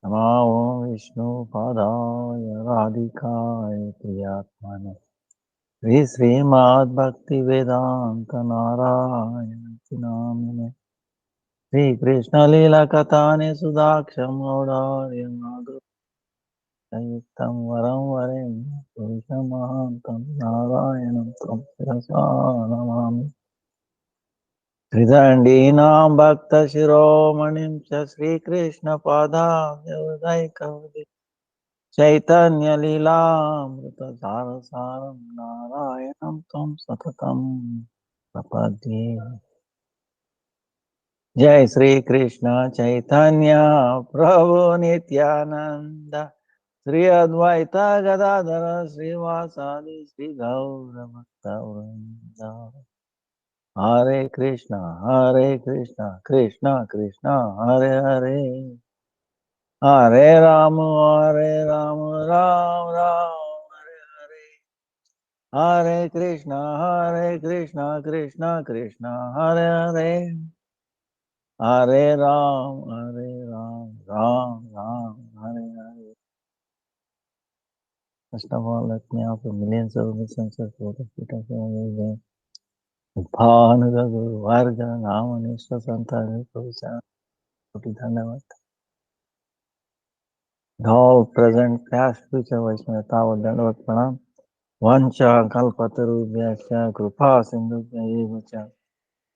Namo Vishnu Padaya Radhikaya Priyatmane Sri Srimad Bhakti Vedanta Narayana Namine Sri Krishna Lila Katane Sudaksham Gaudari Madhu Sayuktam Varam Varem Purushamahantam Narayanam Tam Sirasa Namami Tridandinam Bhakta Shiromanim Cha Sri Krishna Pada Devadaika Chaitanya Lilamrita Sarasaram Narayanam Tam Satatam Prapadye. Jai Sri Krishna Chaitanya Prabhu Nityananda Sri Advaita Gadadhara Srivasadi Sri Gaura Bhakta Hare Krishna, Krishna Krishna, Hare Hare, Hare Rama, Ram Ram, Hare Krishna, Krishna Krishna, Hare Hare, Hare Ram, Ram, Hare Hare. First of all, let me offer millions of listeners for the feet of the Bhanuga Guru Varga Namanishra Santana Pavisa Koti Dhandavat. All present, past, future, Vaishnava Tava Dandavat Pranam. Vancha Kalpatarubhyasya Krupa Sindhubhya Evacha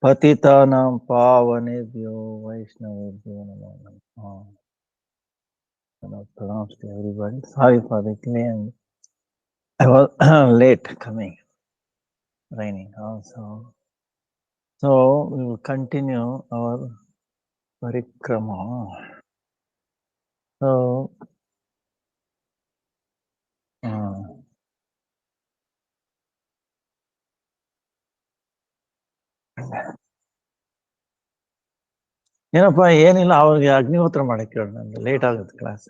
Patitanam Pavanebhyo Vaishnavebhyo Namo Namaha. Pronounced to everybody. Sorry for the delay. I was late coming. Raining also. So we will continue our parikrama. So ಏನಪ್ಪ ಏನಿಲ್ಲ ಅವ್ರಿಗೆ ಅಗ್ನಿಹೋತ್ರ ಮಾಡಕ್ಕೆ ಹೇಳಿ ನಂಗೆ late ಆಗುತ್ತೆ class.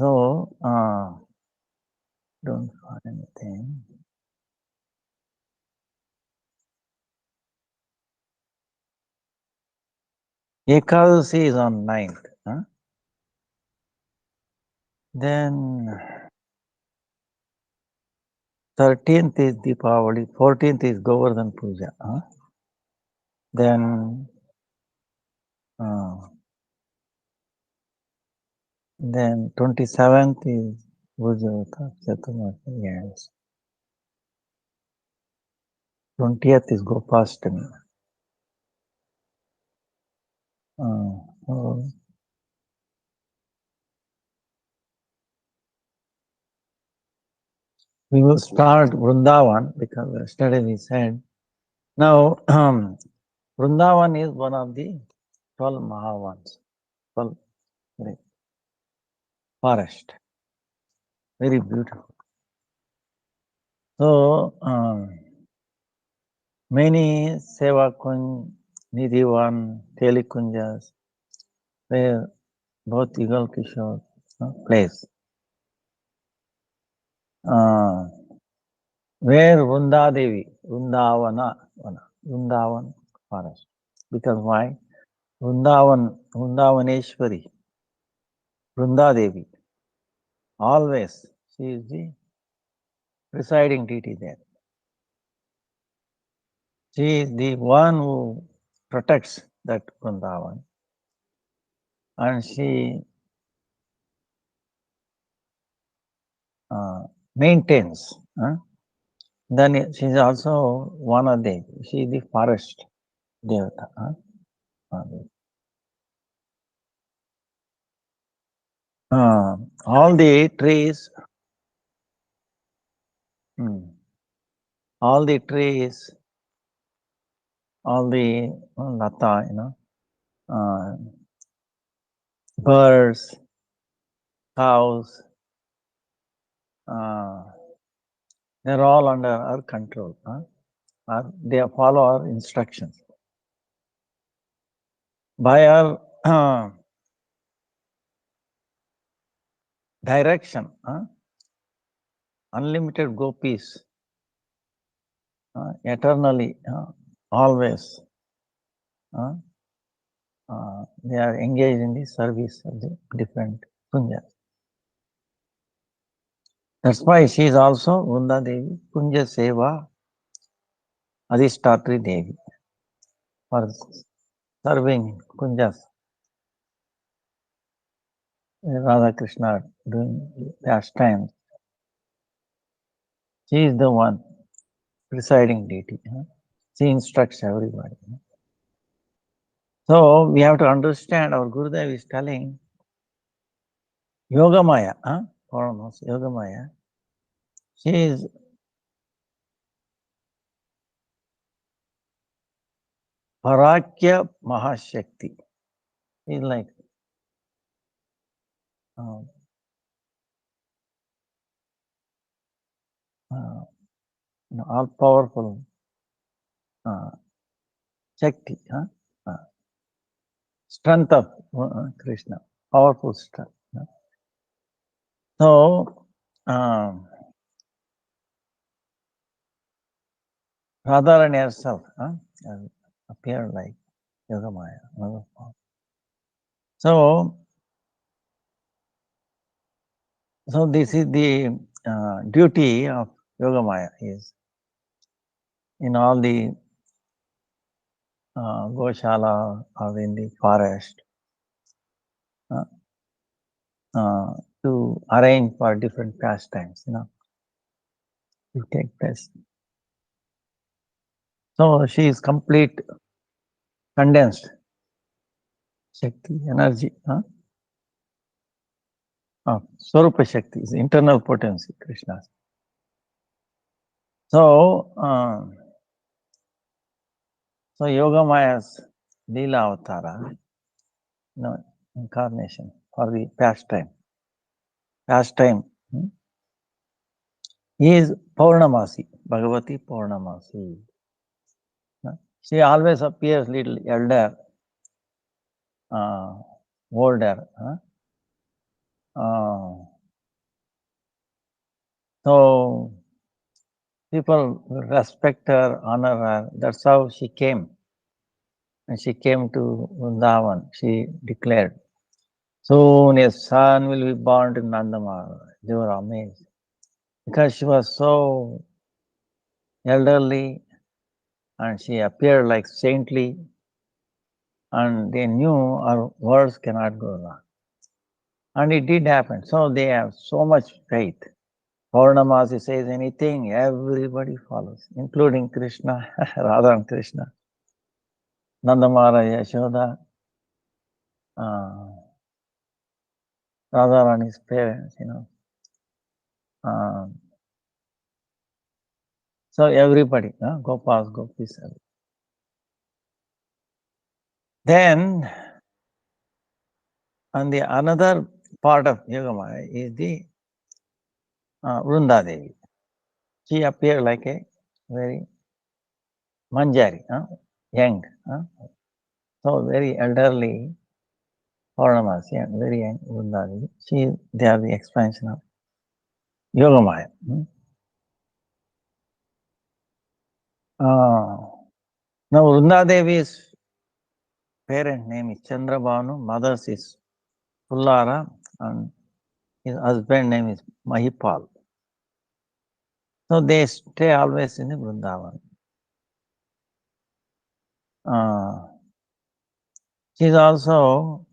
So don't find anything. Ekadasi is on 9th. Then 13th is Deepavali, 14th is Govardhan Puja. Then 27th is Bhujavata Chaturmashi. Yes. 20th is Gopashtami. We will start Vrindavan because yesterday we said. Now, Vrindavan is one of the 12 Mahavans, 12 forest. Very beautiful. So, many Seva Kunj, Nidhivan, Telikunjas, where both Yugal Kishore plays. Where Vrindadevi, Vrindavan forest. Because why? Vrindavaneshwari, Vrindadevi, always she is the presiding deity there. She is the one who protects that Vrindavan. And she maintains. Then she is also one of the, she is the forest devata. All the trees, all the lata, birds, cows, they're all under our control. They follow our instructions. By our direction, unlimited gopis, eternally, always they are engaged in the service of the different kunjas. That's why she is also Vrunda Devi, Kunja Seva Adhishtatri Devi, for serving kunjas. Radha Krishna doing pastimes. She is the one presiding deity. She instructs everybody. So we have to understand our Gurudev is telling Yogamaya, Yogamaya. She is Parakya Mahashakti. She is like all powerful Shakti, strength of Krishna, powerful strength. So Radharani herself appeared like Yogamaya. So this is the duty of Yogamaya, is in all the Goshala or in the forest to arrange for different pastimes, to take place. So she is complete condensed Shakti, energy. Swarupa Shakti is internal potency, Krishna's. So, Yogamaya's Leela Avatara, incarnation for the pastime. He is Purnamasi, Bhagavati Purnamasi. She always appears little elder, older. So people respect her, honor her. That's how she came. And she came to Vrindavan. She declared, soon a son will be born to Nandamara. They were amazed. Because she was so elderly and she appeared like saintly, and they knew her words cannot go wrong. And it did happen. So they have so much faith. Purnamasi says anything, everybody follows, including Krishna, Radha and Krishna, Nandamara, Yashoda, Radharani's parents, So everybody, Gopals, Gopis. Then, and the another part of Yogamaya is the Vrunda Devi. She appeared like a very Manjari, young. So very elderly Purnamasi and very young Vrunda Devi. They are the expansion of Yogamaya. Now Vrunda Devi's parent name is Chandrabhanu, mother's is Pullara, and his husband name is Mahipal. So they stay always in the Vrindavan. She's also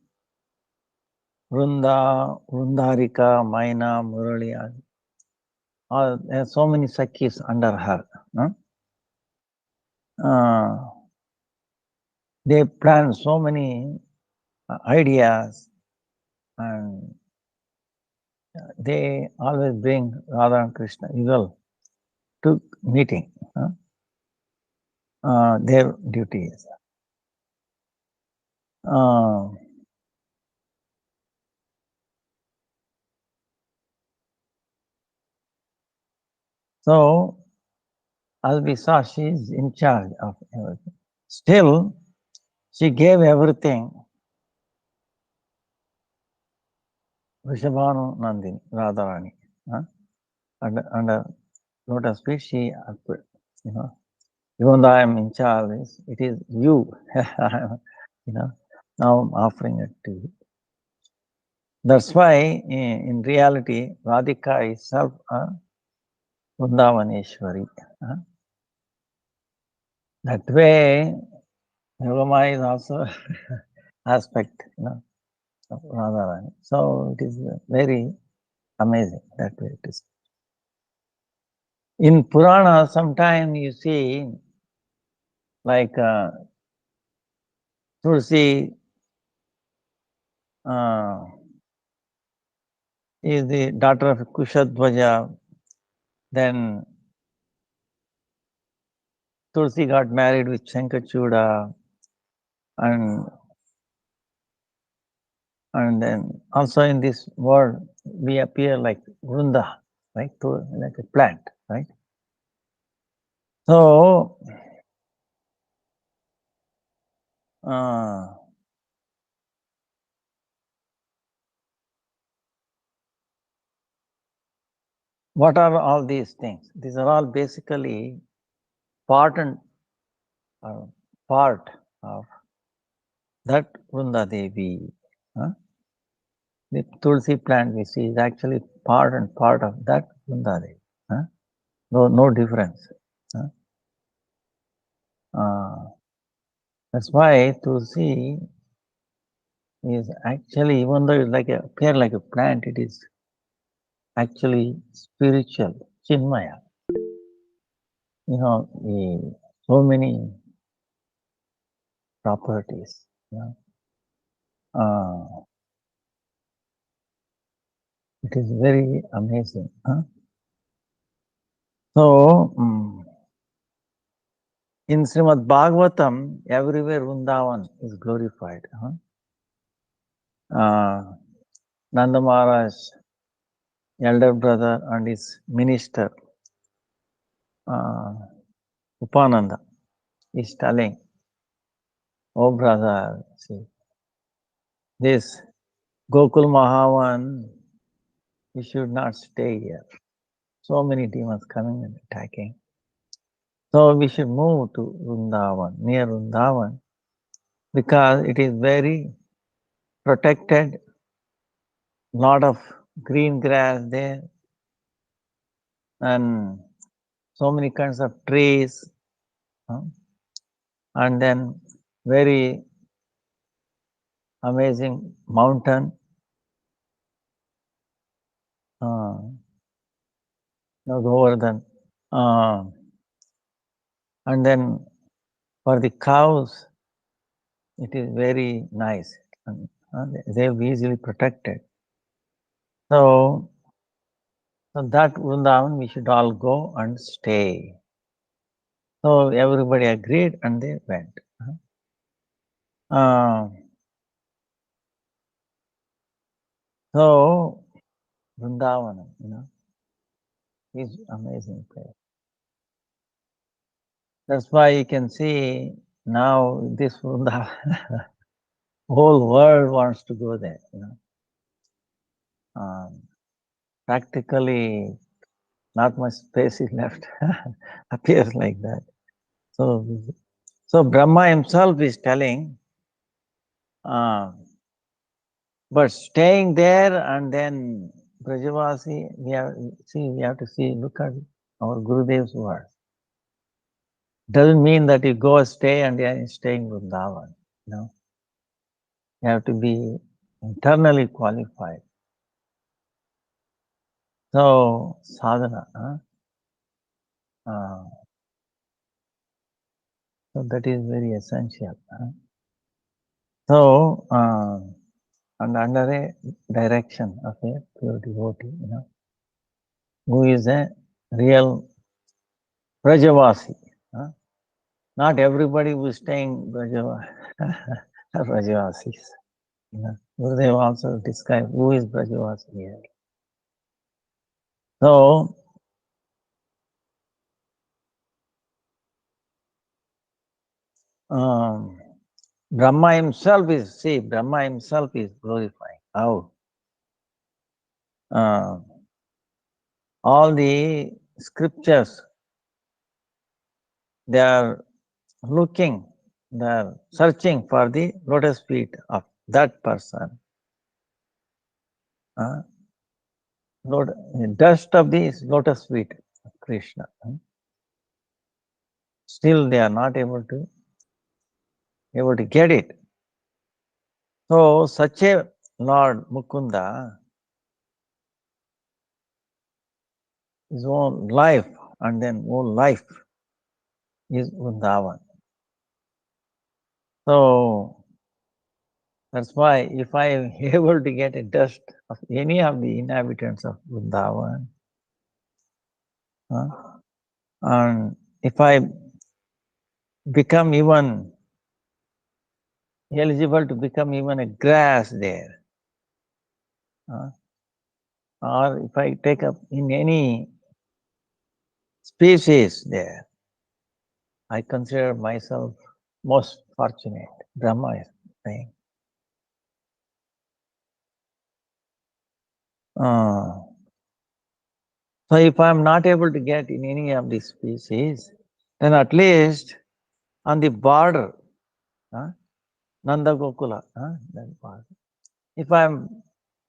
Vrunda, Vrundarika, Maina, Murali. There are so many Sakhis under her. They plan so many ideas, and they always bring Radha and Krishna Yugal to meeting. Their duty is. So, as we saw, she is in charge of everything. Still, she gave everything. Vrishabhanu Nandini, Radharani, under lotus feet, she appeared, Even though I am in charge, it is you. Now I'm offering it to you. That's why in reality, Radhika is self Vrindavaneshwari. That way, Yogamaya is also aspect, of Radharani. So it is very amazing that way it is. In Purana, sometimes you see like Tulsi is the daughter of Kushadvaja. Then Tulsi got married with Shankachuda, and then also in this world we appear like Vrunda, right? Like a plant, right? So what are all these things? These are all basically part of that Vrunda Devi. The Tulsi plant we see is actually part of that Vrunda Devi. No difference. That's why Tulsi is actually, even though it appear like a plant, it is actually spiritual, Chinmaya. So many properties. It is very amazing. So, in Srimad Bhagavatam, everywhere Vrindavan is glorified. Nanda Maharaj, elder brother, and his minister, Upananda, is telling, "Oh brother, see, this Gokul Mahavan, you should not stay here. So many demons coming and attacking. So we should move to Vrindavan, near Vrindavan, because it is very protected, lot of green grass there, and so many kinds of trees, and then very amazing mountain. Govardhan. And then for the cows, it is very nice. They will be easily protected. So that Vrindavan we should all go and stay. So everybody agreed and they went. So Vrindavan, is amazing place. That's why you can see now this Vrindavan, whole world wants to go there. Practically not much space is left. Appears like that. So Brahma himself is telling, but staying there and then Brajavasi, we have to see, look at our Gurudev's words. Doesn't mean that you go stay and then staying with Vrindavan. You have to be internally qualified. So sadhana. So that is very essential. So and under a direction of a pure devotee, who is a real Brajavasi. Not everybody who is staying Brajavasis. Gurudev also described who is Brajavasi here. So, Brahma himself is glorifying. How? All the scriptures they are looking, they are searching for the lotus feet of that person. Dust of the lotus feet of Krishna. Still they are not able to get it. So such a Lord Mukunda, his own life and then whole life is Vrindavan. So that's why if I am able to get a dust of any of the inhabitants of Vrindavan, and if I become even eligible to become even a grass there, or if I take up in any species there, I consider myself most fortunate. Brahma is saying. So if I am not able to get in any of these species, then at least on the border, Nanda Gokula, that border, if I am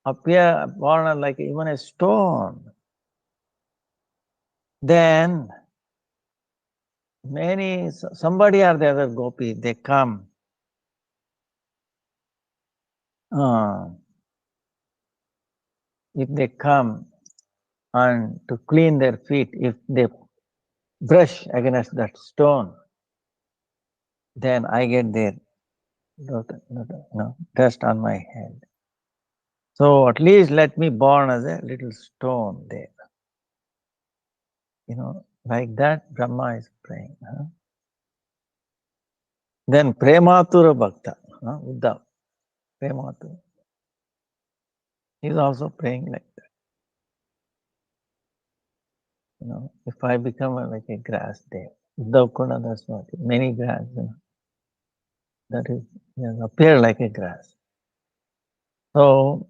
appear born like even a stone, then somebody or the other gopi, they come. If they come and to clean their feet, if they brush against that stone, then I get their dust on my head. So at least let me born as a little stone there. Like that Brahma is praying. Then Prematura Bhakta, Uddhav, Prematura, is also praying like that. If I become like a grass there, Uddhav Kunda, that's not it. Many grass, that is, appear like a grass. So,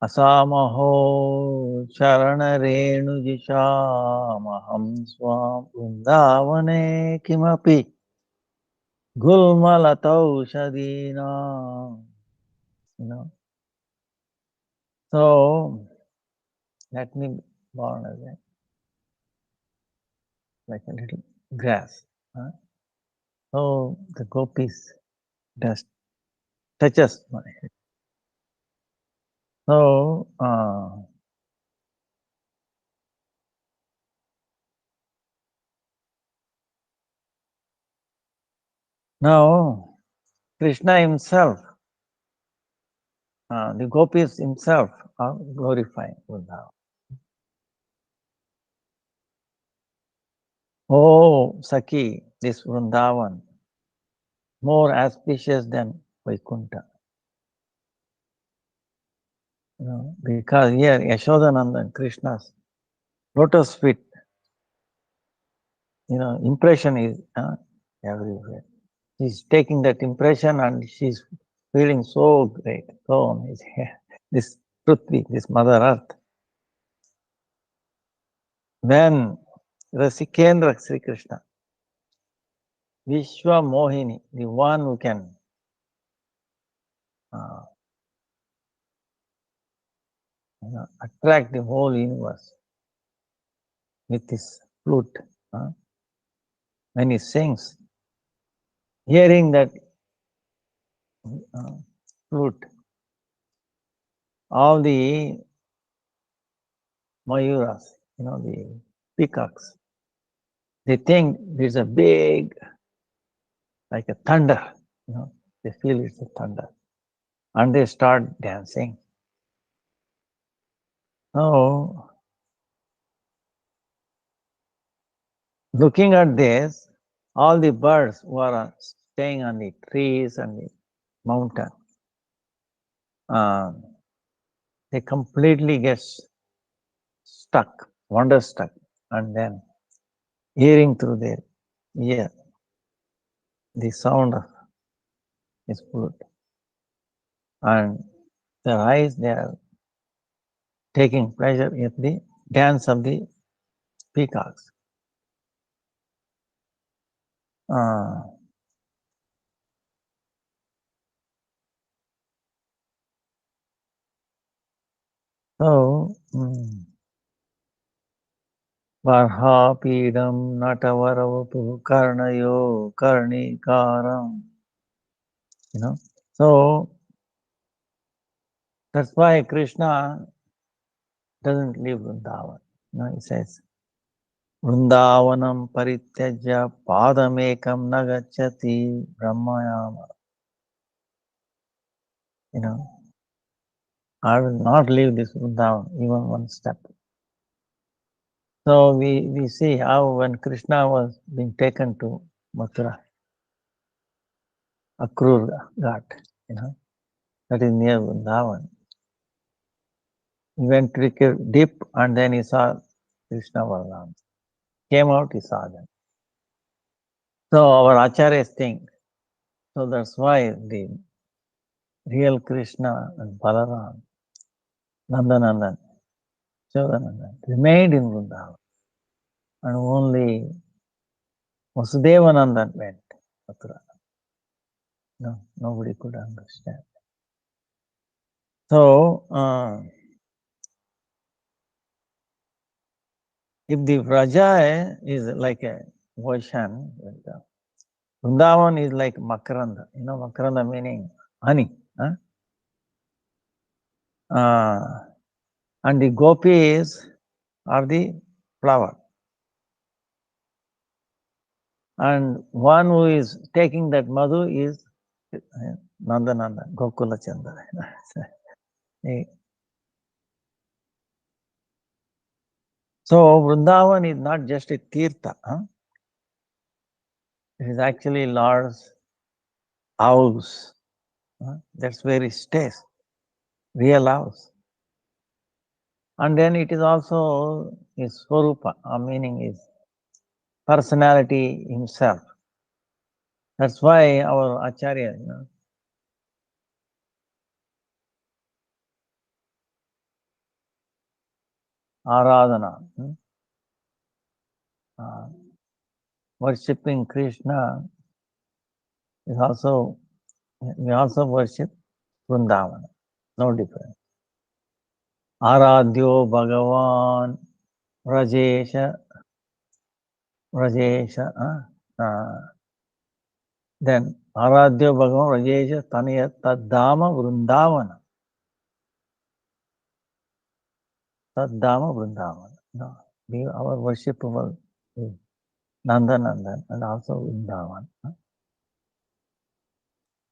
Asamaho Charana Renu Jishamaham Swam Vindavane Kimapi Gulmalatau Shadina. So let me born as like a little grass. So the gopis dust touches my head. So now Krishna himself, the gopis himself are glorifying Vrindavan. Oh, Saki, this Vrindavan, more auspicious than Vaikuntha. Because here Yashodananda and Krishna's lotus feet, impression is everywhere. She's taking that impression and she's feeling so great, so amazing. This Prithvi, this Mother Earth. Then Rasikendra Sri Krishna, Vishwa Mohini, the one who can attract the whole universe with his flute. When he sings, hearing that flute, all the Mayuras, the peacocks, they think there's a big, like a thunder, they feel it's a thunder. And they start dancing. So, looking at this, all the birds who are staying on the trees and the mountain, they completely get stuck, wonder-struck, and then hearing through their ear the sound of his flute. And their eyes, they are taking pleasure in the dance of the peacocks. So, Varhapidam Natavaravu Karnayo Karnikaram. So that's why Krishna doesn't leave Vrindavan. He says, Vrindavanam parityaja padamekam nagachati brahmayama. I will not leave this Vrindavan even one step. So we see how when Krishna was being taken to Mathura, Akrur Ghat, that is near Vrindavan. He went to take a dip and then he saw Krishna Balaram. Came out, he saw them. So our acharyas think, so that's why the real Krishna and Balaram, Nandanandan, Shodanandan remained in Vrindavan. And only Vasudevanandan went Mathura. No, nobody could understand. So, if the Vraja is like a ocean, Vrindavan is like Makaranda. Makaranda meaning honey. And the gopis are the flower. And one who is taking that madhu is Nandananda, Gokula Chandra. So Vrindavan is not just a tirtha. It is actually Lord's house. That's where he stays. Real house. And then it is also his swarupa, meaning his personality himself. That's why our Acharya, Aradhana, worshipping Krishna is also, we also worship Vrindavana, no difference. Aradhyo Bhagavan Rajesha, then Aradhyo Bhagavan Rajesha Taniyat Taddama Vrindavana. Taddama Vrindavana. No, our worshipable is Nandanandan and also Vrindavan.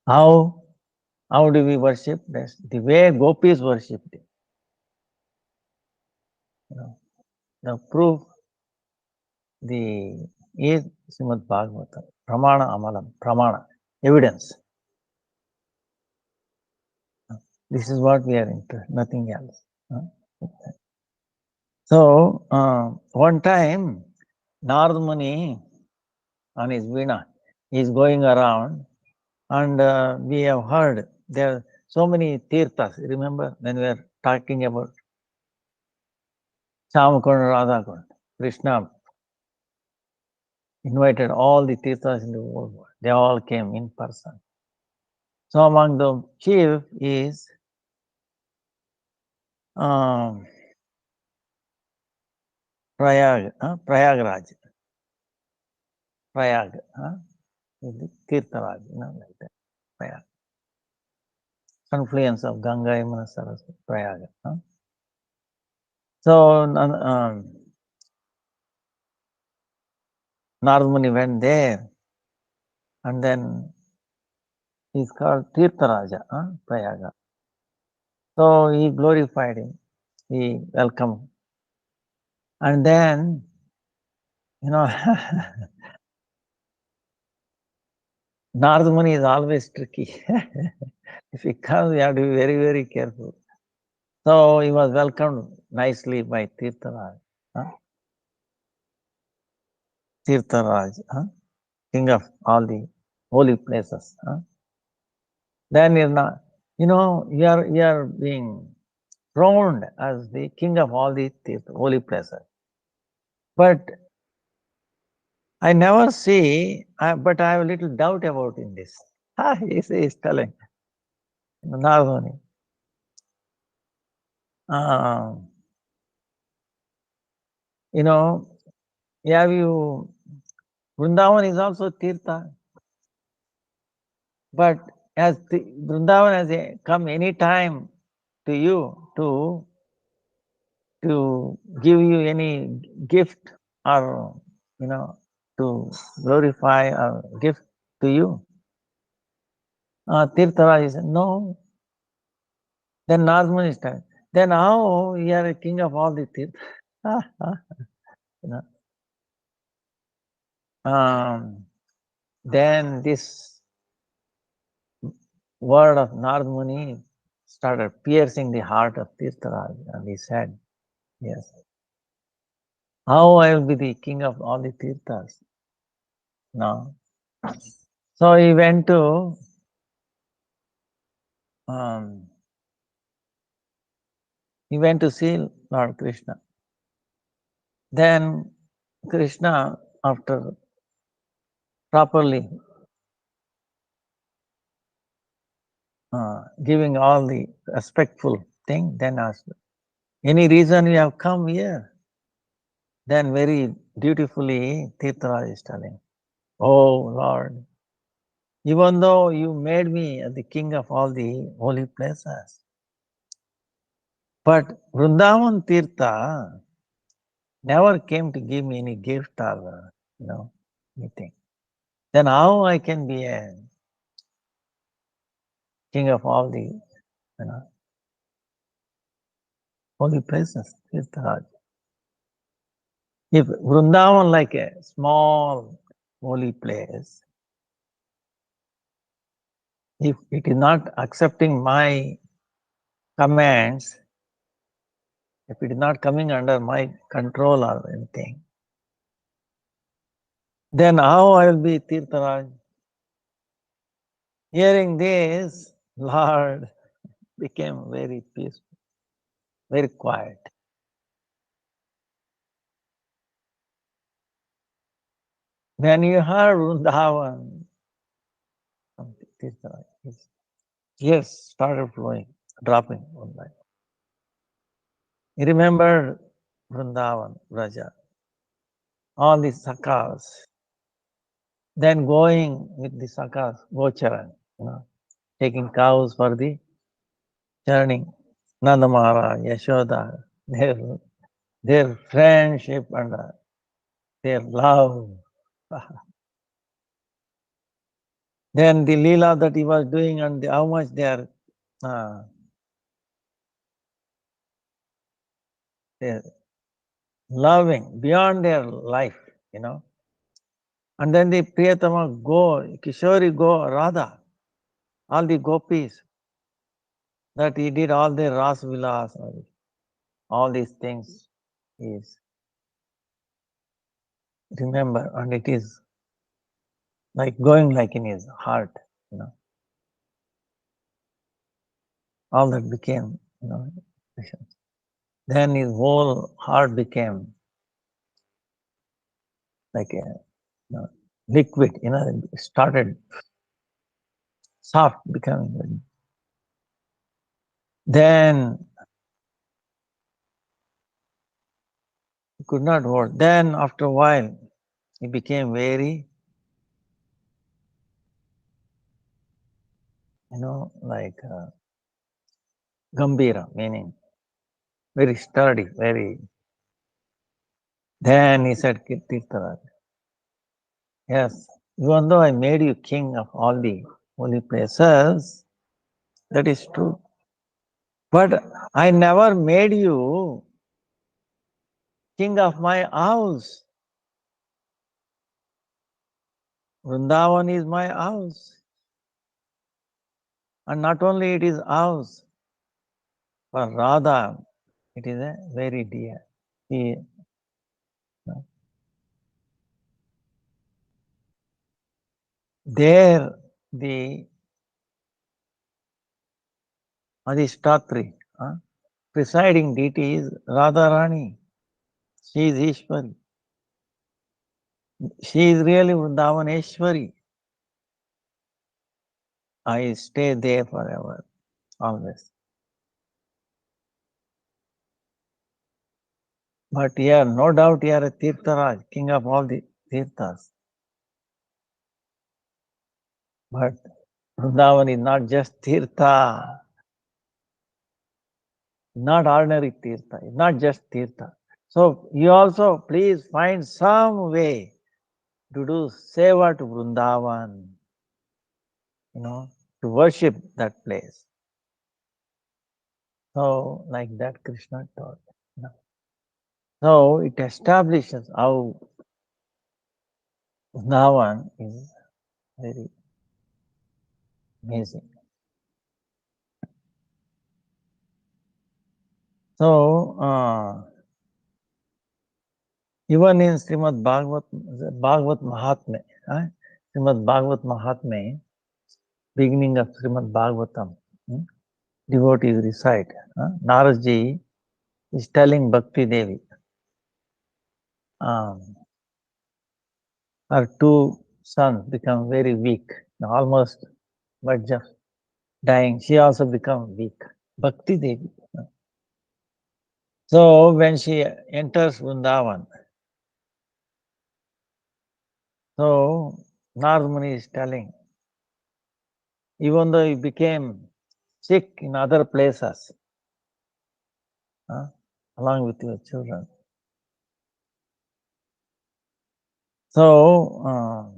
How do we worship? That's the way gopis worshipped it. The proof, the is Srimad Bhagavatam, Pramana Amalam, Pramana, evidence. This is what we are into, nothing else. So, one time, Narad Muni on his Veena is going around, and we have heard there are so many tirthas. Remember when we were talking about Shamakund, Radhakund, Krishna invited all the tirthas in the whole world. They all came in person. So among the chief is Prayagraj. Prayag, Tirtharaj, like that. Prayag. Confluence of Ganga, Yamuna, Saraswati, Prayag. So Narad Muni went there, and then he's called Tirtharaja, Prayaga. So he glorified him, he welcomed. And then, Narad Muni is always tricky. If he comes, you have to be very, very careful. So he was welcomed nicely by Tirtharaj. Tirtharaj, king of all the holy places. Then you are being crowned as the king of all the holy places. But I never see, but I have a little doubt about in this. He's telling Narvani. You know, have you, Vrindavan is also Tirtha, but as Vrindavan has come any time to you to give you any gift or, to glorify or gift to you. Tirtharaj said, no. Then Narman is telling, then how you are a king of all the Tirtha? you know. Then this word of Narmuni started piercing the heart of Tirtharaj, and he said, yes, how I will be the king of all the Tirthas? No. So he went to see Lord Krishna. Then Krishna, after properly giving all the respectful thing, then asked, any reason you have come here? Then very dutifully Tirtharaj is telling, oh Lord, even though you made me the king of all the holy places, but Vrindavan Tirtha never came to give me any gift or, anything. Then how I can be a king of all the, holy places, Tirtharaj? If Vrindavan like a small holy place, if it is not accepting my commands, if it is not coming under my control or anything, then how I will be Tirtharaj? Hearing this, Lord became very peaceful, very quiet. When you heard Vrindavan, Tirtharaj, his tears started flowing, dropping one by. He remembered Vrindavan, Raja, all the sakas, then going with the sakas, Gocharan, taking cows for the churning. Nanda Maharaj, Yashoda, their friendship and their love. Then the lila that he was doing and how much they are they're loving beyond their life, And then the Priyatama go, Kishori go, Radha, all the gopis, that he did all the Ras Vilas, all these things is remember, and it is like going like in his heart, all that became, then his whole heart became like a liquid, started soft becoming. Then he could not hold. Then after a while, he became very, like Gambira, meaning very sturdy, very. Then he said, Tirtharaj, yes, even though I made you king of all the holy places, that is true. But I never made you king of my house. Vrindavan is my house. And not only it is house, for Radha, it is a very dear. There, the Adhishtatri, presiding deity is Radharani. She is Ishwari. She is really Vrindavaneshwari. I stay there forever, always. But yeah, no doubt you are a Tirtharaj, king of all the Tirthas. But Vrindavan is not just Tirtha, not ordinary Tirtha, it's not just Tirtha. So you also please find some way to do seva to Vrindavan, to worship that place. So like that Krishna taught. So it establishes how Vrindavan is very amazing. So even in Bhagavad Mahatmya, Srimad Bhagavad Mahatmya, beginning of Srimad Bhagavatam, devotees recite. Naradji is telling Bhakti Devi, her two sons become very weak, almost but just dying. She also become weak. Bhakti Devi. So when she enters Vrindavan, so Narad Muni is telling, even though he became sick in other places, along with your children. So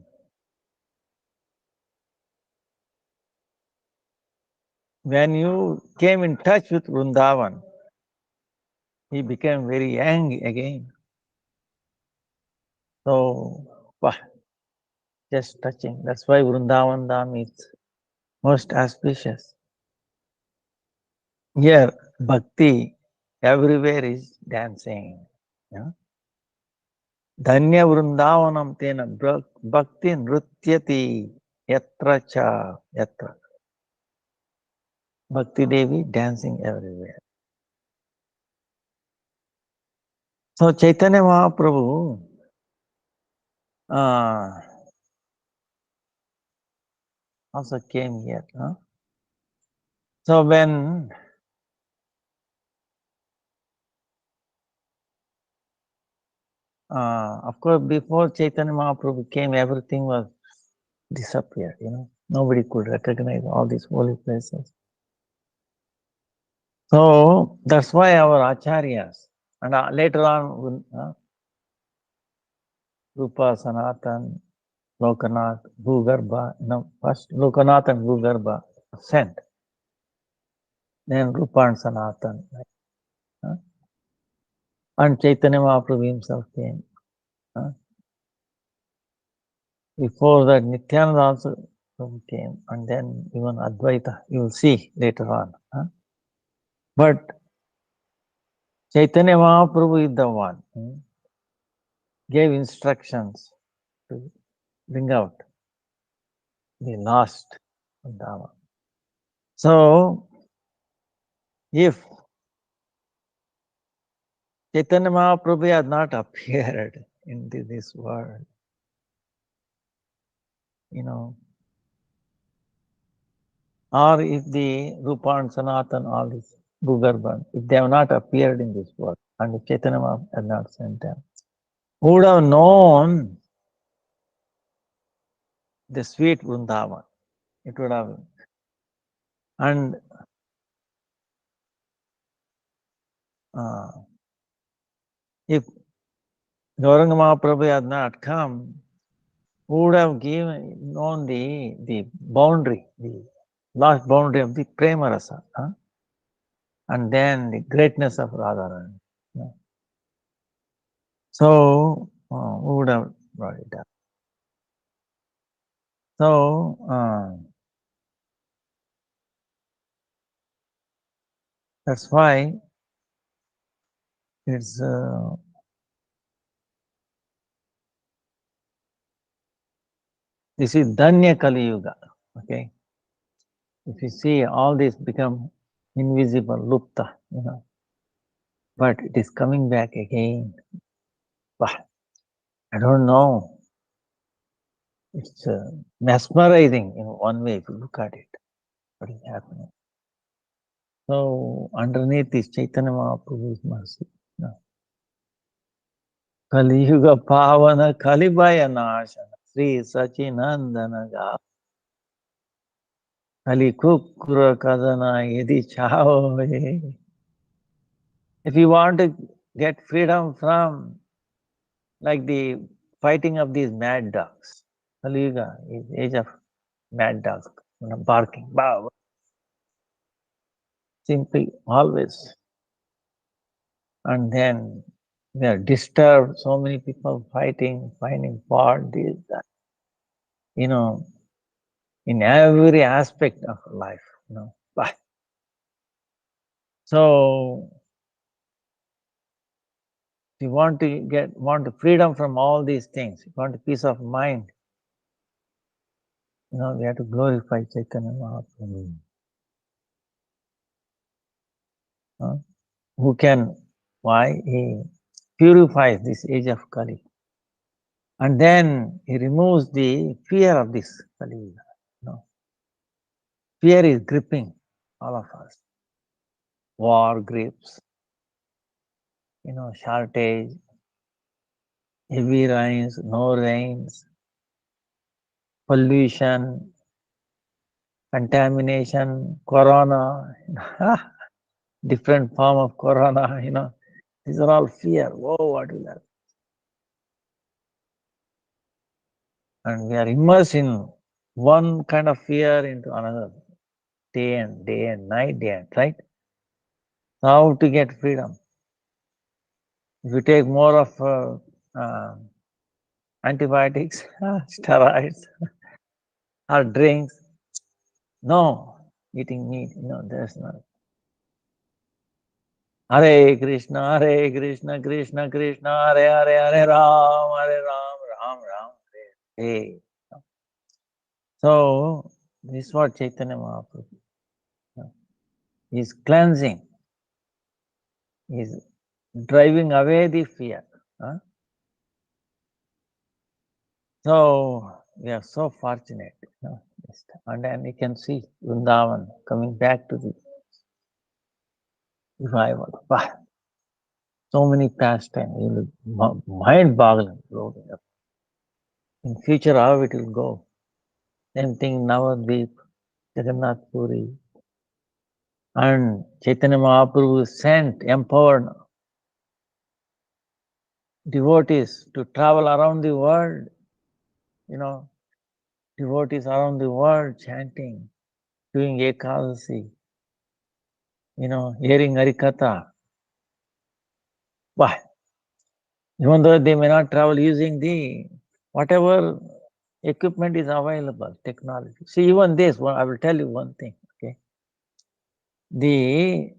when you came in touch with Vrindavan, he became very young again. So, wow, just touching. That's why Vrindavan Dham is most auspicious. Here, bhakti everywhere is dancing. Dhanya Vrindavanam tena bhakti nrutyati yatra cha yatra. Bhakti Devi dancing everywhere. So Chaitanya Mahaprabhu also came here. So when of course, before Chaitanya Mahaprabhu came, everything was disappeared. Nobody could recognize all these holy places. So that's why our acharyas, and later on, Rupa, Sanatan, Lokanath, Bhugarbha, first Lokanath and Bhugarbha sent, then Rupa and Sanatan, and Chaitanya Mahaprabhu himself came. Before that, Nityananda also came, and then even Advaita, you will see later on. But Chaitanya Mahaprabhu is the one gave instructions to bring out the lost Vrindavan. So, if Chaitanya Mahaprabhu had not appeared in this world, or if the Rupa and Sanatan, all these Bhugarbhan, if they have not appeared in this world, and if Chaitanya Mahaprabhu had not sent them, who would have known the sweet Vrindavan? It would have been. And if Gauranga Mahaprabhu had not come, who would have known the boundary, the last boundary of the Prema Rasa, and then the greatness of Radharani. So, who would have brought it up? So, that's why it's this is Dhanya Kali Yuga. Okay, if you see, all this become invisible, lupta, but it is coming back again. But I don't know It's mesmerizing in one way if you look at it. What is happening? So underneath this Chaitanya Mahaprabhu's mercy. No. Kali Yuga Pavana Kalibaya Nashana Sri Sachinandana Ga Kali Kukura Kadana Yedi Chao. If you want to get freedom from like the fighting of these mad dogs, Kali Yuga is age of mad dogs, barking, bow, simply always. And then they are disturbed, so many people fighting, finding fault, this, that, in every aspect of life, But so if you want the freedom from all these things, you want a peace of mind, we have to glorify Chaitanya Mahaprabhu. Who can, why? He purifies this age of Kali. And then he removes the fear of this Kali. Fear is gripping all of us. War grips, shortage, heavy rains, no rains, pollution, contamination, corona, different form of corona, these are all fear. Whoa, what is that? And we are immersed in one kind of fear into another, day and night, right? How to get freedom? If you take more of antibiotics, steroids, or drinks, no, eating meat, there's no. Hare Krishna, Krishna Krishna, Hare Ram, Ram Ram, Hare. So, this is what Chaitanya Mahaprabhu is cleansing, is driving away the fear. So, we are so fortunate. And then you can see Vrindavan coming back to the revival. So many pastimes, mind-boggling. In future, how it will go. Same thing, Navadvip, Jagannath Puri. And Chaitanya Mahaprabhu sent, empowered devotees to travel around the world, devotees around the world chanting, doing Ekadasi, hearing Harikatha. Even though they may not travel using the whatever equipment is available, technology. See, even this, I will tell you one thing, okay? The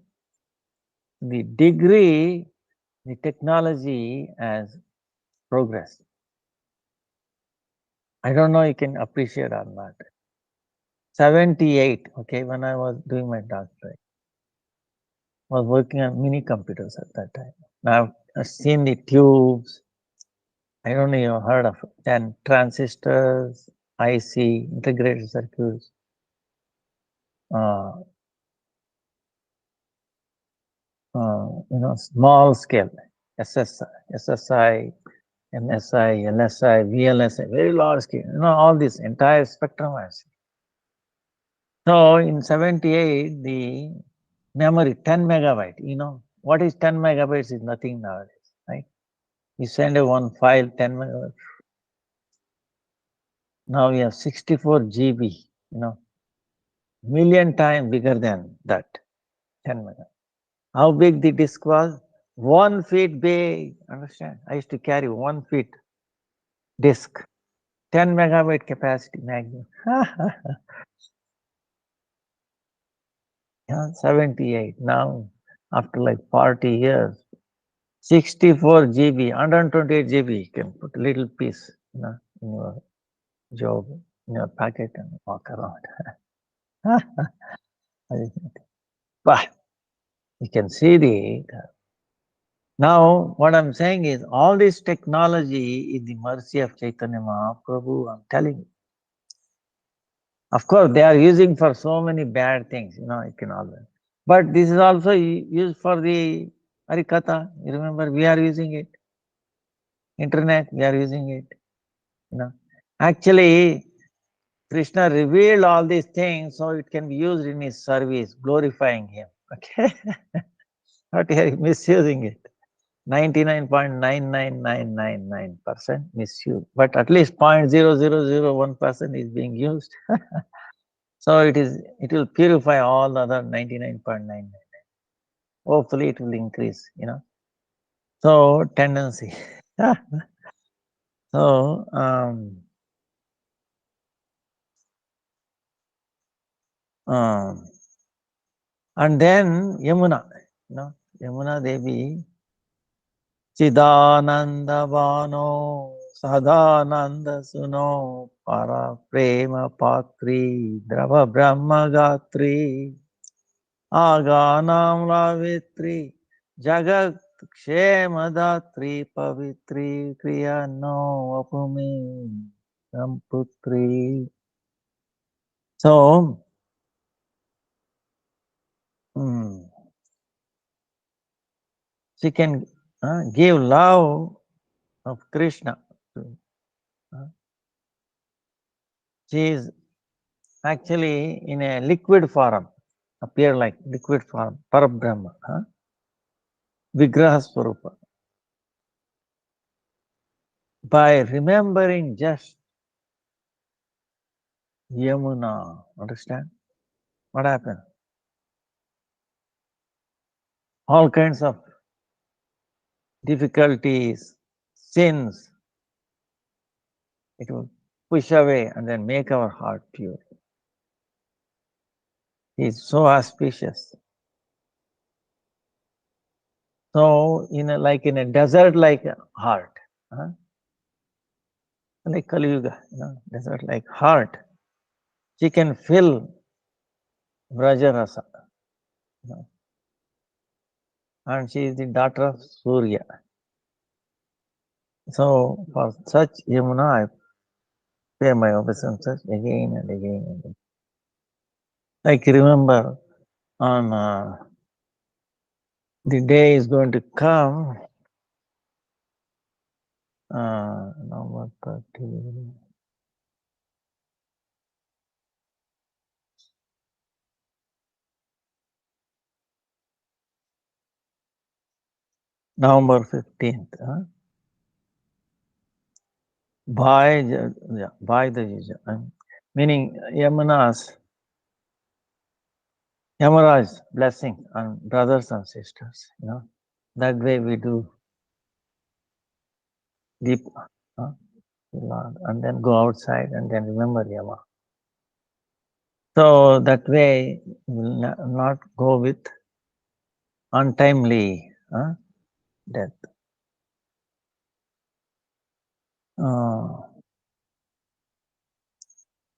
degree, the technology has progressed. I don't know you can appreciate or not. 78, okay, when I was doing my doctorate, I was working on mini computers at that time. Now I've seen the tubes. I don't know if you've heard of it. Then transistors, IC, integrated circuits, small scale, SSI, MSI, LSI, VLSI, very large scale, all this entire spectrum I see. So in 78, the memory, 10 megabyte, what is 10 megabytes is nothing nowadays, right? You send one file, 10 megabytes. Now we have 64 GB, million times bigger than that, 10 megabytes. How big the disk was? 1 feet big, understand? I used to carry 1 feet disk, 10 megabyte capacity maximum. 78. Now, after like 40 years, 64 GB, 128 GB, you can put a little piece, in your job, in your pocket and walk around. But you can see Now, what I'm saying is, all this technology is the mercy of Chaitanya Mahaprabhu, I'm telling you. Of course, they are using for so many bad things, you can always. But this is also used for the Harikatha. You remember, we are using it. Internet, we are using it. Actually, Krishna revealed all these things so it can be used in his service, glorifying him. Okay? Not here misusing it. 99.99999% misuse. But at least 0.0001% is being used. So it will purify all the other 99.99. Hopefully it will increase. So tendency. So and then Yamuna Devi, Chidananda Vano, Sadhananda Suno, Para Prema Patri, Drava Brahma Gatri, Aganam Lavitri, Jagat Kshemadhatri, Pavitri, Kriya no Apumi, Samputri. So, she can give love of Krishna. She is actually in a liquid form, appear like liquid form, Parabrahma, Vigraha Swarupa. By remembering just Yamuna, understand? What happened? All kinds of difficulties, sins, it will push away and then make our heart pure. He is so auspicious. So, like in a desert-like heart, like Kali Yuga, desert-like heart, she can fill Vrajarasa. And she is the daughter of Surya. So, for such Yamuna, I pay my obeisances again and again and again. Like remember, on the day is going to come, November 30. November 15th. By the meaning Yamaraj blessing on brothers and sisters. That way we do deep, and then go outside and then remember Yama. So that way will not go with untimely death.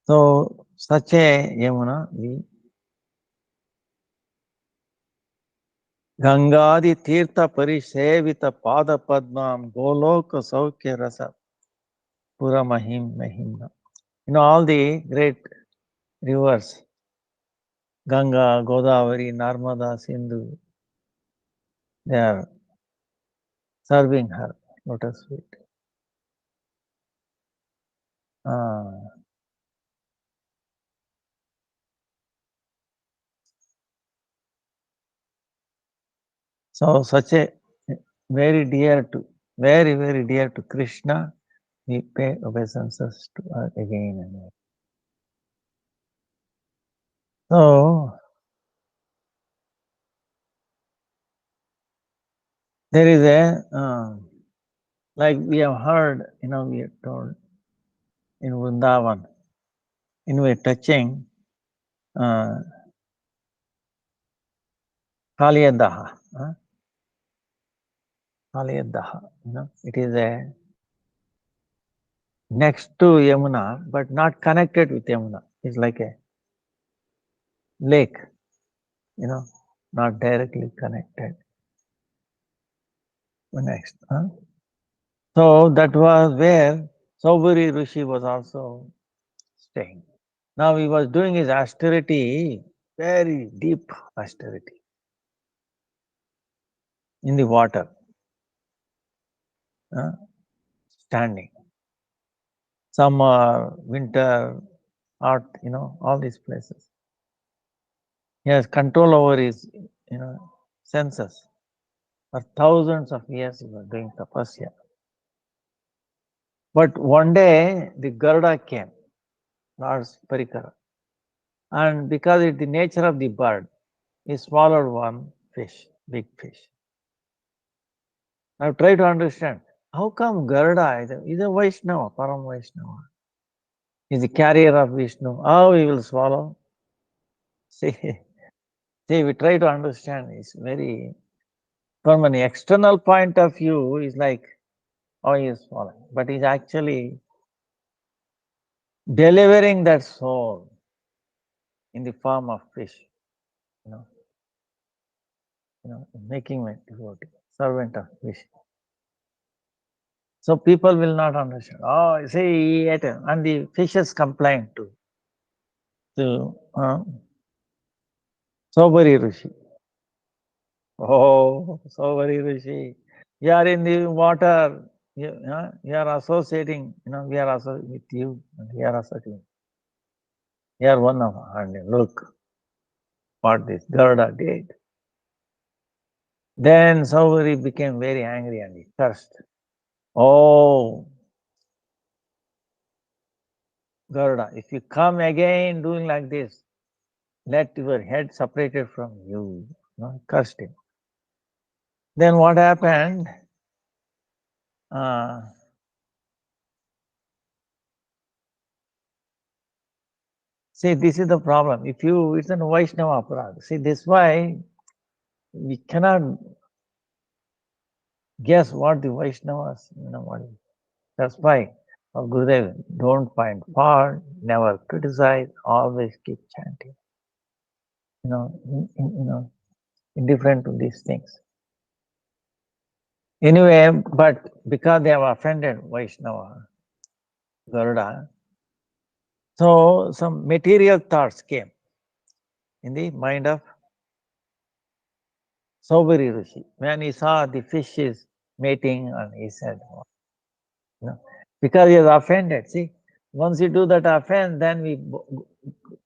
So such a Yamuna, we Gangadi Tirtha Parisevita Pada Padmam Goloka Saukya Rasa Pura Mahimna. All the great rivers, Ganga, Godavari, Narmada, Sindhu, they are serving her lotus feet. So such a very, very dear to Krishna, we pay obeisances to her again and again. So there is a like we have heard, we are told in Vrindavan, we're touching Kaliyadaha. Kaliyadaha, it is a next to Yamuna, but not connected with Yamuna. It's like a lake, not directly connected. next. So that was where Saubhari Rishi was also staying. Now he was doing his austerity, very deep austerity in the water, standing. Summer, winter, art, all these places. He has control over his, senses. For thousands of years he was doing tapasya. But one day the Garuda came, Lord Parikara. And because it's the nature of the bird, he swallowed one fish, big fish. Now try to understand, how come Garuda is a Vaishnava, Param Vaishnava? He's the carrier of Vishnu. How he will swallow? See, we try to understand. It's very, from an external point of view, it's like, oh, he is swallowing. But he's actually delivering that soul in the form of fish, making a devotee, servant of Vishnu. So people will not understand. Oh, see, he ate it. And the fishes complained to Saubhari Rishi. Oh, Saubhari Rishi, you are in the water. You are associating. We are associating with you. And we are associating. You are one of us. And look what this Garuda did. Then Saubhari became very angry and he cursed. Oh, Garuda, if you come again doing like this, let your head separated from you. Cursed him. Then what happened? See, this is the problem. If it's an Vaishnava aparad. See, this is why we cannot guess what the Vaishnavas, what is. That's why Gurudev, don't find fault, never criticize, always keep chanting. Indifferent to these things. Anyway, but because they have offended Vaishnava, Garuda, so some material thoughts came in the mind of Saubhari Rishi. When he saw the fishes mating, and he said, because he is offended. See, once you do that offense, then we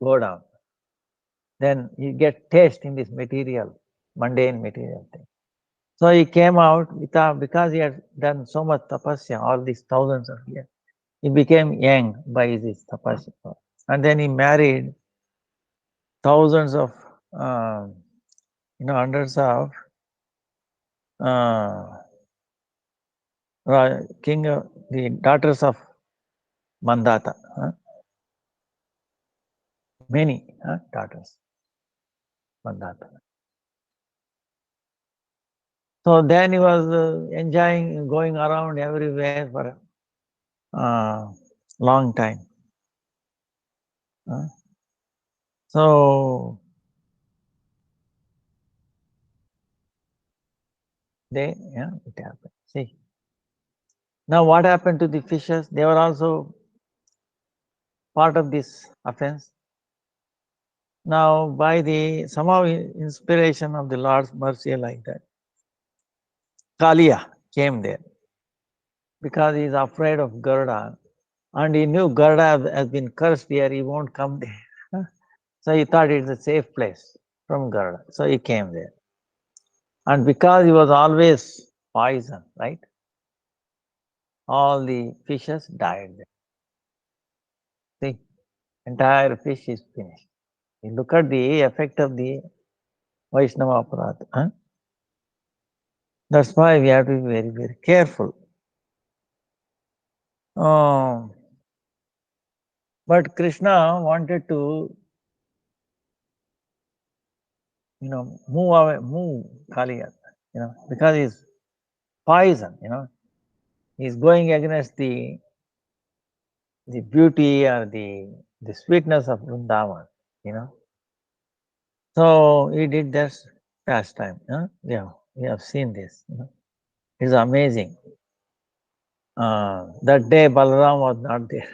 go down. Then you get taste in this material, mundane material thing. So he came out because he had done so much tapasya, all these thousands of years. He became young by this tapasya. And then he married thousands of, hundreds of the daughters of Mandata. Many daughters, Mandata. So then he was enjoying going around everywhere for a long time. So it happened. See, now what happened to the fishes? They were also part of this offense. Now, by the somehow inspiration of the Lord's mercy like that, Kaliya came there because he is afraid of Garuda, and he knew Garuda has been cursed here, he won't come there. So he thought it's a safe place from Garuda. So he came there. And because he was always poison, right? All the fishes died there. See, entire fish is finished. You look at the effect of the Vaishnava aparadha. That's why we have to be very, very careful. But Krishna wanted to, move Kaliya, because he's poison, he's going against the beauty or the sweetness of Vrindavan, So he did this pastime. We have seen this. It's amazing. That day Balaram was not there.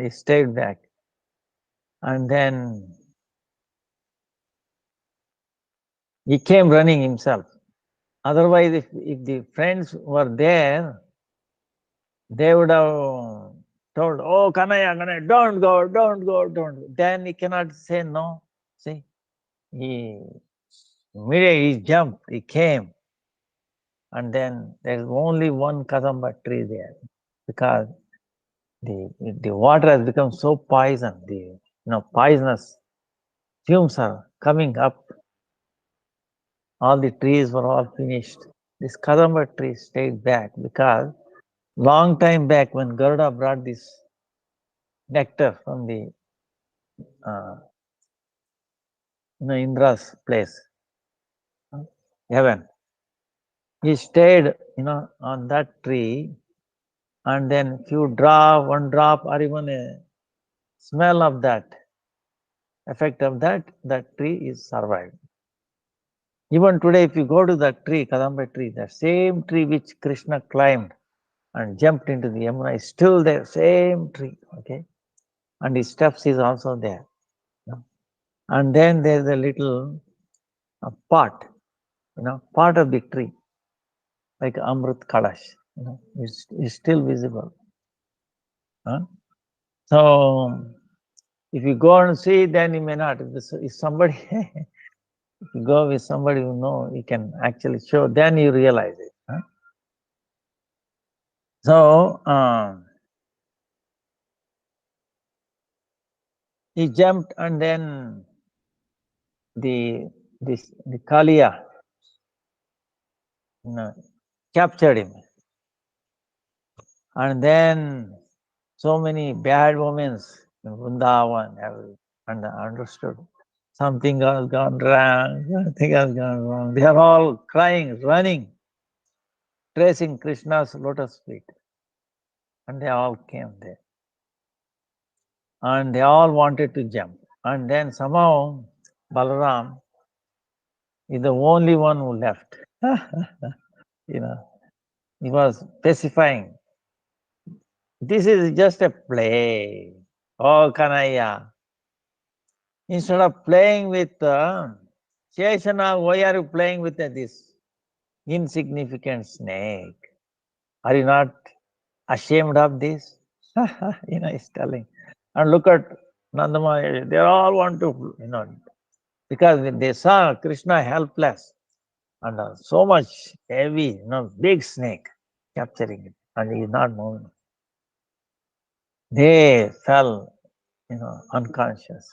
He stayed back. And then he came running himself. Otherwise, if the friends were there, they would have told, "Oh, Kanaya, don't go, don't go, don't go." Then he cannot say no. See, he immediately he jumped, he came, and then there's only one Kadamba tree there because the water has become so poison. The poisonous fumes are coming up. All the trees were all finished. This Kadamba tree stayed back because long time back when Garuda brought this nectar from the Indra's place, heaven, he stayed on that tree, and then one drop or even a smell of that, effect of that tree is survived. Even today, if you go to that tree, Kadamba tree, the same tree which Krishna climbed and jumped into the Yamuna is still there, same tree, okay? And his steps is also there. And then there's a little pot, part of the tree, like Amrit Kalash, is still visible. Huh? So, if you go and see, then you may not. If somebody, if you go with somebody who know, you can actually show, then you realize it. Huh? So, he jumped, and then the Kaliya captured him. And then so many bad women in Vrindavan have understood something has gone wrong, something has gone wrong. They are all crying, running, tracing Krishna's lotus feet. And they all came there. And they all wanted to jump. And then somehow Balaram is the only one who left. He was specifying, this is just a play. Oh, Kanaya. Instead of playing with Sheshana, why are you playing with this insignificant snake? Are you not ashamed of this? He's telling. And look at Nandamaya, they all want to, because they saw Krishna helpless and so much heavy, big snake capturing it, and he is not moving. They fell, unconscious.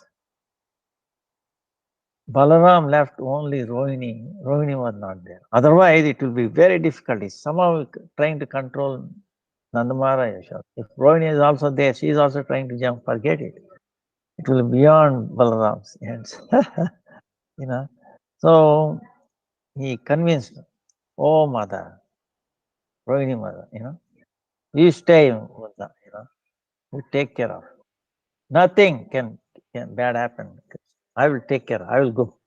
Balaram left only Rohini. Rohini was not there. Otherwise, it will be very difficult. He's somehow trying to control Nandamara Yashoda. If Rohini is also there, she is also trying to jump. Forget it. It will be beyond Balaram's hands. So he convinced, oh mother, Rohini mother, you stay with them, you take care of. Nothing can bad happen. I will take care. I will go.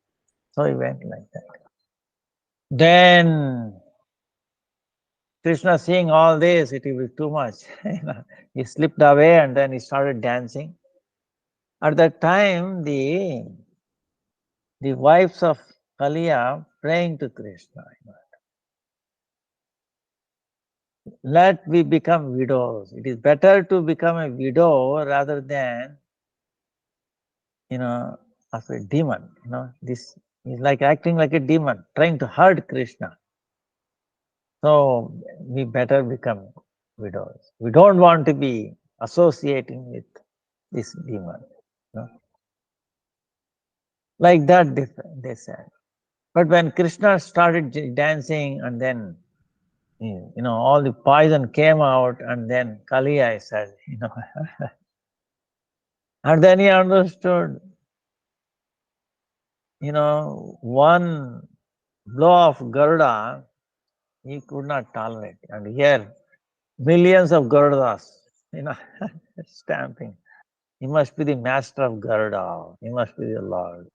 So he went like that. Then Krishna seeing all this, it will be too much. He slipped away and then he started dancing. At that time, the wives of Kaliya praying to Krishna, let we become widows. It is better to become a widow rather than, of a demon. This is like acting like a demon, trying to hurt Krishna. So we better become widows. We don't want to be associating with this demon. Like that they said. But when Krishna started dancing, and then all the poison came out, and then Kaliya said, and then he understood, one blow of Garuda he could not tolerate. And here millions of Garudas, stamping. He must be the master of Garuda. He must be the Lord.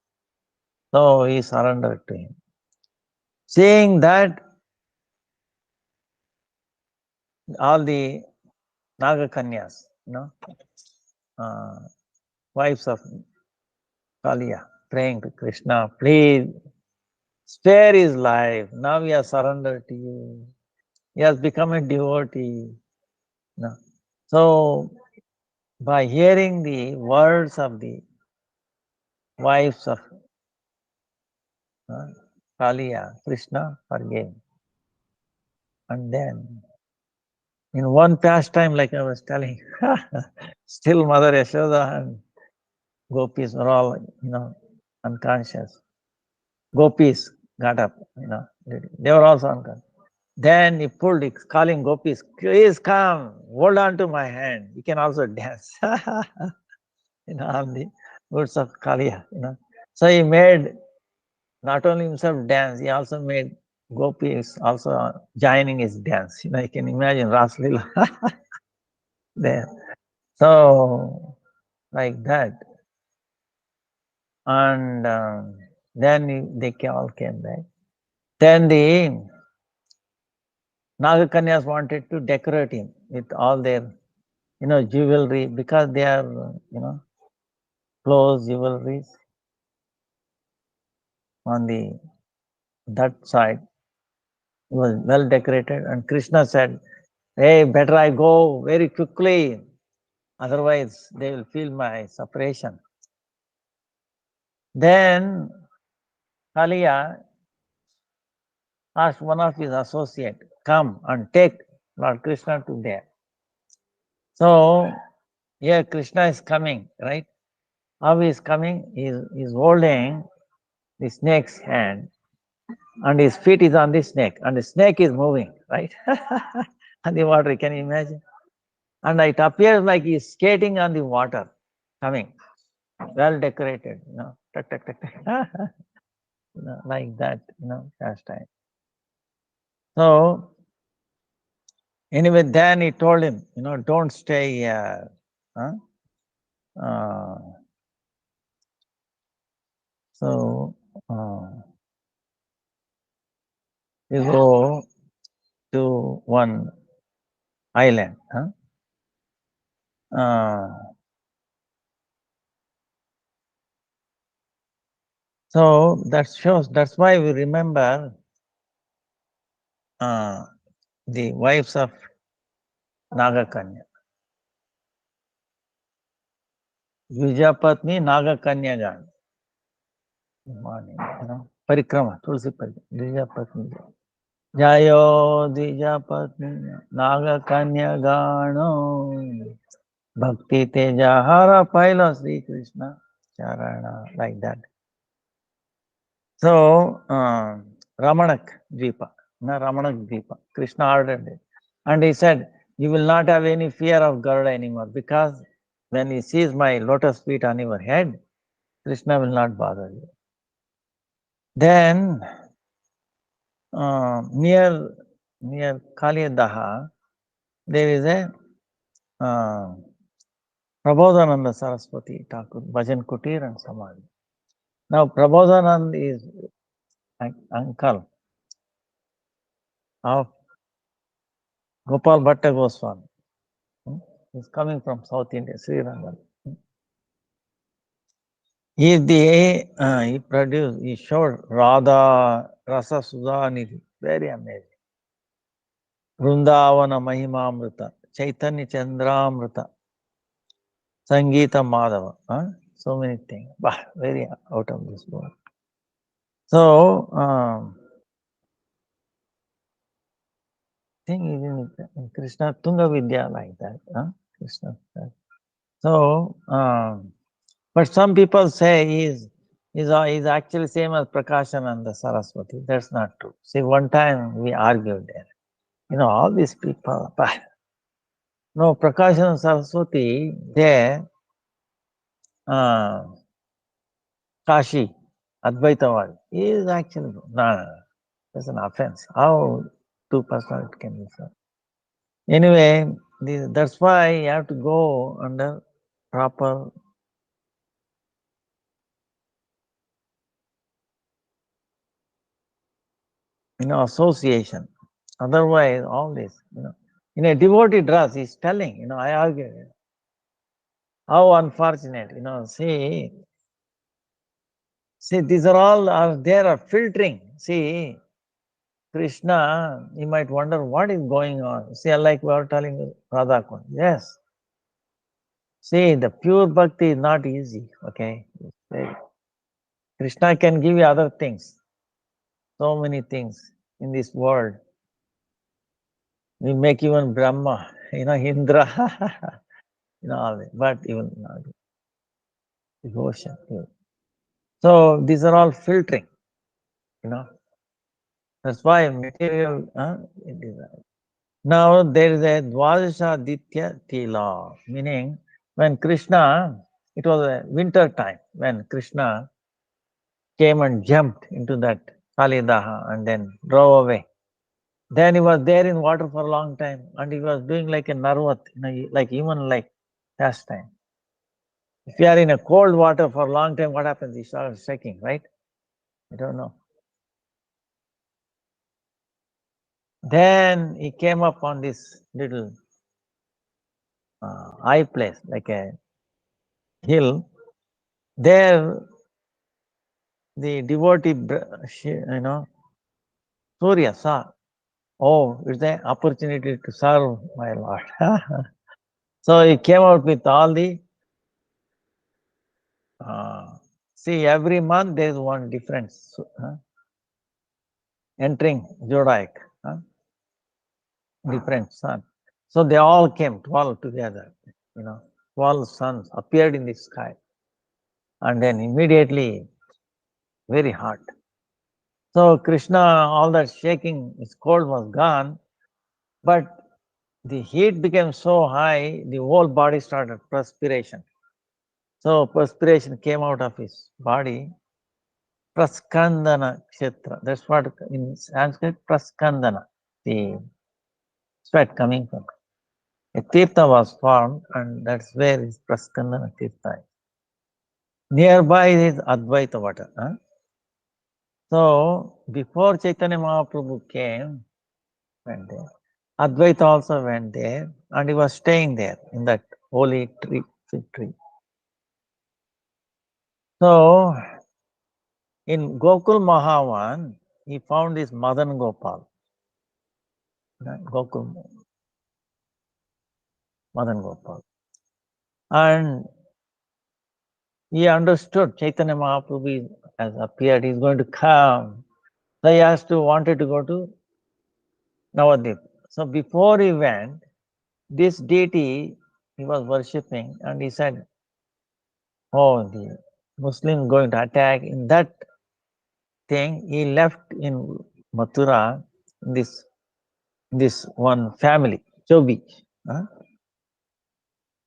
So he surrendered to him. Seeing that, all the Naga Kanyas, wives of Kaliya, praying to Krishna, please spare his life. Now he has surrendered to you. He has become a devotee. So, by hearing the words of the wives of Kaliya, Krishna forgave. And then, in one pastime, like I was telling, still Mother Yashoda and gopis were all, unconscious. Gopis got up, they were also unconscious. Then he pulled, calling gopis, please come, hold on to my hand. You can also dance, on the words of Kaliya, So he made not only himself dance, he also made gopis also joining his dance. You can imagine Ras Leela there. So, like that. And then they all came back. Then the Nagakanyas wanted to decorate him with all their, jewelry, because they are, clothes, jewelries on that side. It was well decorated. And Krishna said, hey, better I go very quickly. Otherwise, they will feel my separation. Then Kaliya asked one of his associates, come and take Lord Krishna to there. So, here Krishna is coming, right? How he is coming? He is holding the snake's hand, and his feet is on the snake, and the snake is moving, right? On the water, can you imagine? And it appears like he is skating on the water, coming, well decorated, tuck, tuck, tuck, tuck. Like that, pastime. So, anyway, then he told him, don't stay here. So, you go to one island. So that shows, that's why we remember the wives of Nagakanya. Vijapatni Nagakanyagan. Morning, Parikrama, Tulsi Parikrama, Vijapatni. Jayo Vijapatni Nagakanyagano. Bhakti Tejahara Paila Sri Krishna Charana, like that. So, Ramanak Dvipa, Ramanak Dvipa, Krishna ordered it. And he said, you will not have any fear of Garuda anymore, because when he sees my lotus feet on your head, Krishna will not bother you. Then, near Kaliyadaha, there is a Prabodhananda Saraswati Thakur, Bhajan Kutir and Samadhi. Now, Prabodhanand is uncle of Gopal Bhatta Goswami. He's coming from South India, Sri Rangam. He showed Radha Rasa Sudhanidhi, very amazing. Vrindavana Mahimamrita, Chaitanya Chandramrita, Sangeeta Madhava, so many things, very out of this world. So, thing is in Krishna Tunga Vidya like that, Krishna. So, but some people say he's actually same as Prakashananda Saraswati. That's not true. See, one time we argued there. All these people. No, Prakashananda Saraswati there, Kashi, Advaitawadi, is actually no. That's an offense. How two personalities can be so? Anyway, that's why you have to go under proper association. Otherwise, all this, In a devotee dress, he's telling, I argue. How unfortunate, see, these are all there are filtering. See, Krishna, you might wonder what is going on. See, like we are telling Radha Kund. Yes. See, the pure bhakti is not easy, okay? Krishna can give you other things, so many things in this world. We make even Brahma, Indra, all that, but even devotion. So these are all filtering, That's why material. Now there is a Dvadasha Tila, meaning when Krishna, it was a winter time when Krishna came and jumped into that Kalidaha and then drove away. Then he was there in water for a long time and he was doing like a narvat, like even like pastime. If you are in a cold water for a long time, what happens? You start shaking, right? I don't know. Then he came up on this little high place, like a hill. There, the devotee, Surya saw, oh, it's an opportunity to serve my Lord. So he came out with all the, see, every month there is one difference. Entering Zodiac, different sun. So they all came, 12 together, 12 suns appeared in the sky. And then immediately, very hot. So Krishna, all that shaking, his cold was gone, but the heat became so high, the whole body started perspiration. So perspiration came out of his body. Praskandana Kshetra. That's what in Sanskrit, Praskandana, the sweat coming from. A Tirtha was formed, and that's where his Praskandana Tirtha is. Nearby is Advaita water. So before Chaitanya Mahaprabhu came, went there. Advaita also went there, and he was staying there in that holy tree, fig tree. So in Gokul Mahavan, he found this Madan Gopal. Gokul Madan Gopal. And he understood Chaitanya Mahaprabhu has appeared, he's going to come. So he wanted to go to Navadvip. So before he went, this deity he was worshipping, and he said, oh, the Muslim going to attack. In that thing, he left in Mathura, this one family, Chobi.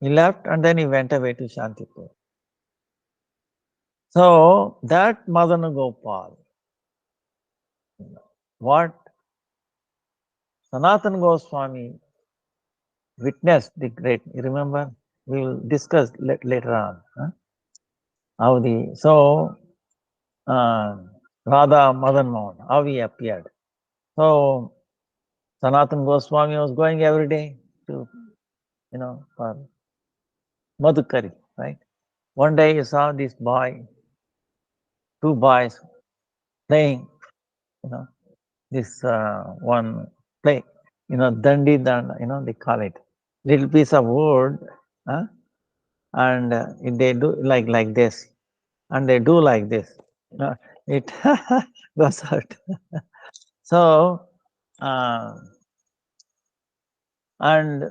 He left and then he went away to Shantipur. So that Madana Gopal, what Sanatana Goswami witnessed the great, you remember? We will discuss later on. How Radha Madan Mohan, how he appeared. So Sanatana Goswami was going every day to, for Madhukari, right? One day he saw this boy, two boys playing, this one play, dandi danda, they call it. Little piece of wood, and they do like this, and they do like this. It goes out. So, and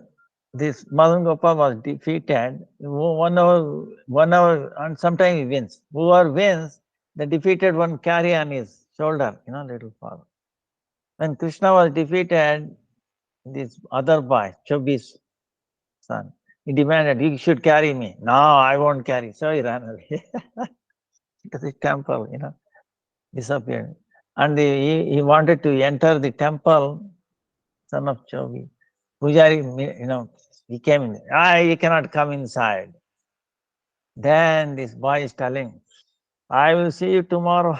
this Madan Gopal was defeated. 1 hour, and sometimes he wins. Whoever wins, the defeated one carry on his shoulder, little father. When Krishna was defeated, this other boy, Chobi's son, he demanded, you should carry me. No, I won't carry. So he ran away. Because the temple, disappeared. And he wanted to enter the temple, son of Chobi. Pujari, he came in. You cannot come inside. Then this boy is telling, I will see you tomorrow.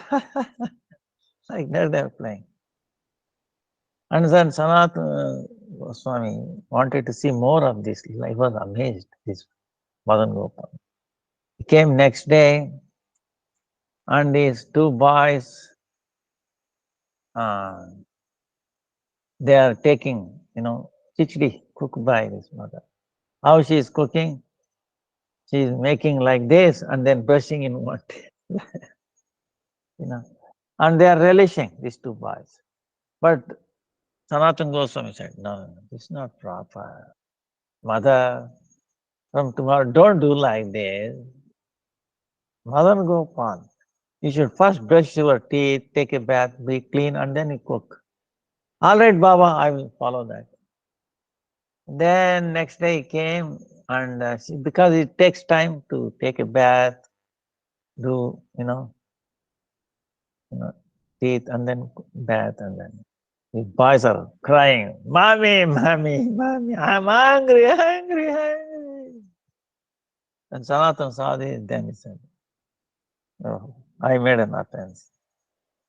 Like that they're playing. And then Goswami wanted to see more of this. I was amazed, this Madan Gopal. He came next day, and his two boys, uh, they are taking, khichdi cooked by his mother. How she is cooking? She is making like this and then brushing in one, you know. And they are relishing, these two boys. But Sanatana Goswami said, no, this is not proper. Mother, from tomorrow, don't do like this. Madan Gopal, you should first brush your teeth, take a bath, be clean, and then you cook. All right, Baba, I will follow that. Then next day he came, and because it takes time to take a bath, do, teeth, and then bath, and then his boys are crying, Mommy, Mommy, Mommy, I'm hungry, hungry, hungry. And Sanatan saw this, then he said, oh, I made an offense.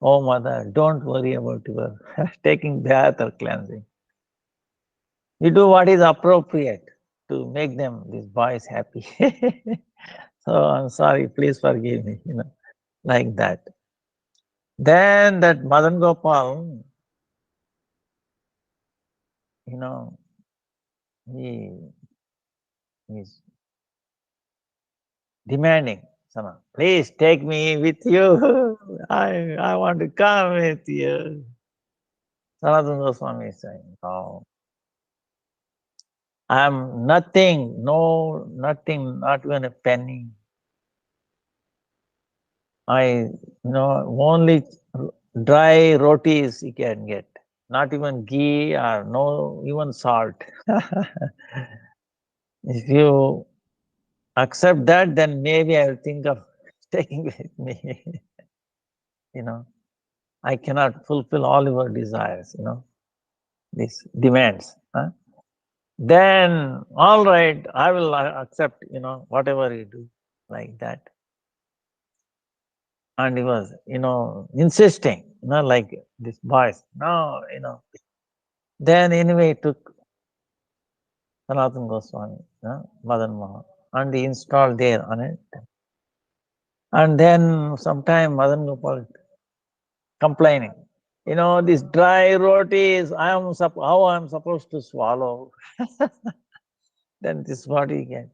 Oh, mother, don't worry about your taking bath or cleansing. You do what is appropriate to make them, these boys, happy. So I'm sorry, please forgive me, like that. Then that Madan Gopal, he is demanding, Sana, please take me with you. I want to come with you. Sanatana Goswami is saying, oh, I'm nothing, no, nothing, not even a penny. Only dry rotis you can get, not even ghee or no, even salt. If you accept that, then maybe I will think of taking with me. I cannot fulfill all your desires, these demands. Huh? Then, all right, I will accept, whatever you do, like that. And he was, insisting, like this boys. No, Then anyway, he took Sanatana Goswami, Madan Mohan, and he installed there on it. And then sometime Madan Gopal complaining, this dry rotis, how I'm supposed to swallow. Then this is what he get.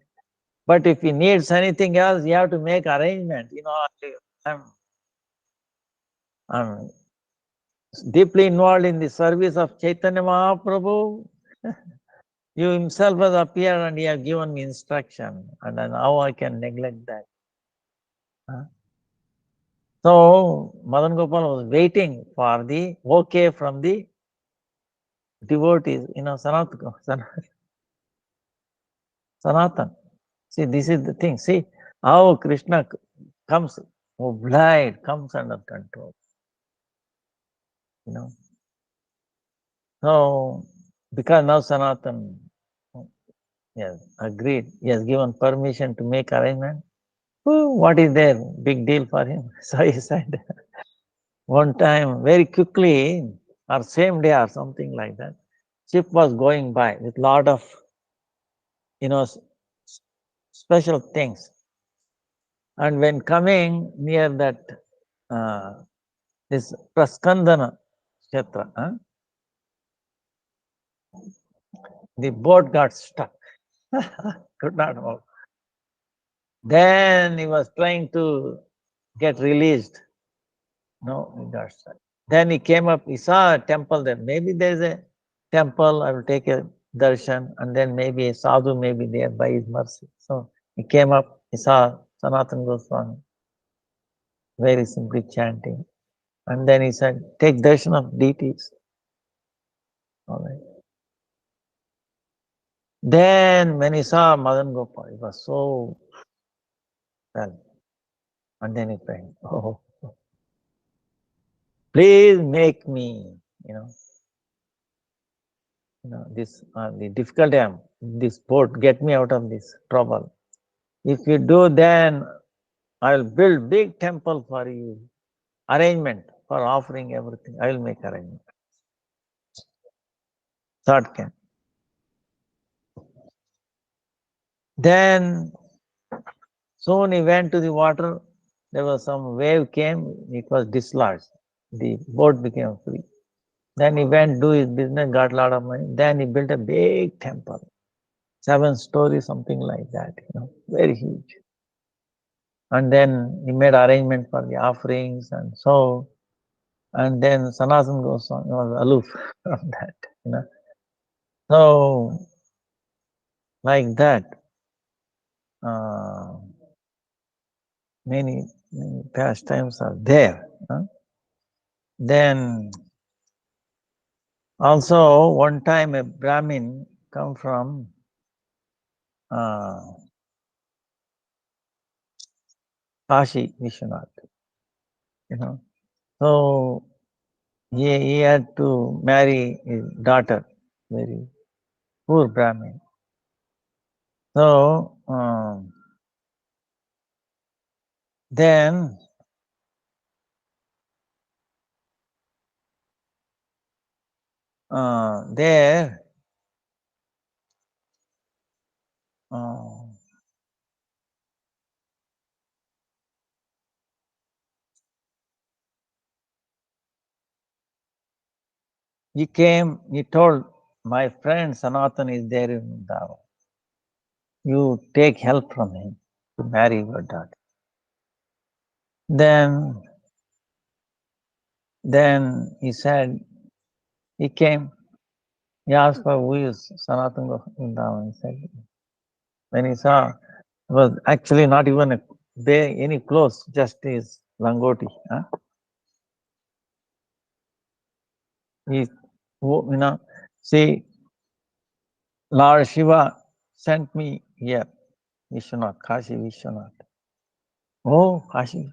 But if he needs anything else, you have to make arrangement. I'm deeply involved in the service of Chaitanya Mahaprabhu. You himself has appeared and he has given me instruction, and then how I can neglect that? Huh? So Madan Gopal was waiting for the okay from the devotees, Sanatan. See, this is the thing. See how Krishna comes, blind, comes under control. So, because now Sanatan has agreed, he has given permission to make arrangement. What is there? Big deal for him. So he said, one time, very quickly, or same day or something like that, ship was going by with lot of, special things. And when coming near that, this Praskandana Kshetra, the boat got stuck. Could not move. Then he was trying to get released. No, he got stuck. Then he came up, he saw a temple there. Maybe there's a temple, I will take a darshan, and then maybe a sadhu may be there by his mercy. So he came up, he saw Sanatana Goswami, very simply chanting. And then he said, take darshan of deities. All right. Then when he saw Madan Gopal, he was so well. And then he prayed, oh, please make me, this the difficult am, this boat, get me out of this trouble. If you do, then I will build big temple for you. Arrangement for offering everything. I will make arrangement. Third can. Then soon he went to the water. There was some wave came. It was dislodged. The boat became free. Then he went do his business, got a lot of money. Then he built a big temple, 7 stories, something like that. Very huge. And then he made arrangement for the offerings and so. And then Sanatana Goswami was aloof from that. So like that, uh, many pastimes are there. Then also one time a Brahmin come from Kashi Vishwanath, So he had to marry his daughter, very poor Brahmin. So then there he came, he told, my friend Sanatan is there in Vrindavan. You take help from him to marry your daughter. Then he said, he came, he asked for who is Sanatan Vrindavan. He said, when he saw, it was actually not even any clothes, just his langoti. He, see, Lord Shiva sent me here, Vishwanath, Kashi Vishwanath. Oh, Kashi.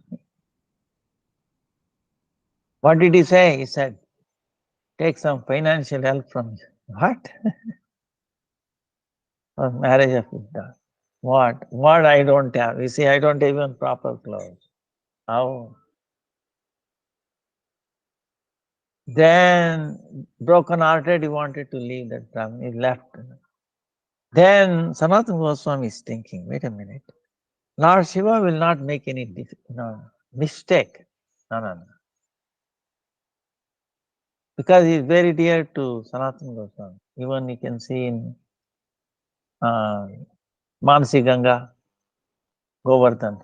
What did he say? He said, take some financial help from you. What? For marriage of his daughter. What I don't have? You see, I don't have even proper clothes. How? Then, broken hearted, he wanted to leave that Brahmin. He left. Then Sanatana Goswami is thinking, wait a minute. Lord Shiva will not make any mistake. No. Because he is very dear to Sanatana Goswami. Even you can see in Mansi Ganga, Govardhan,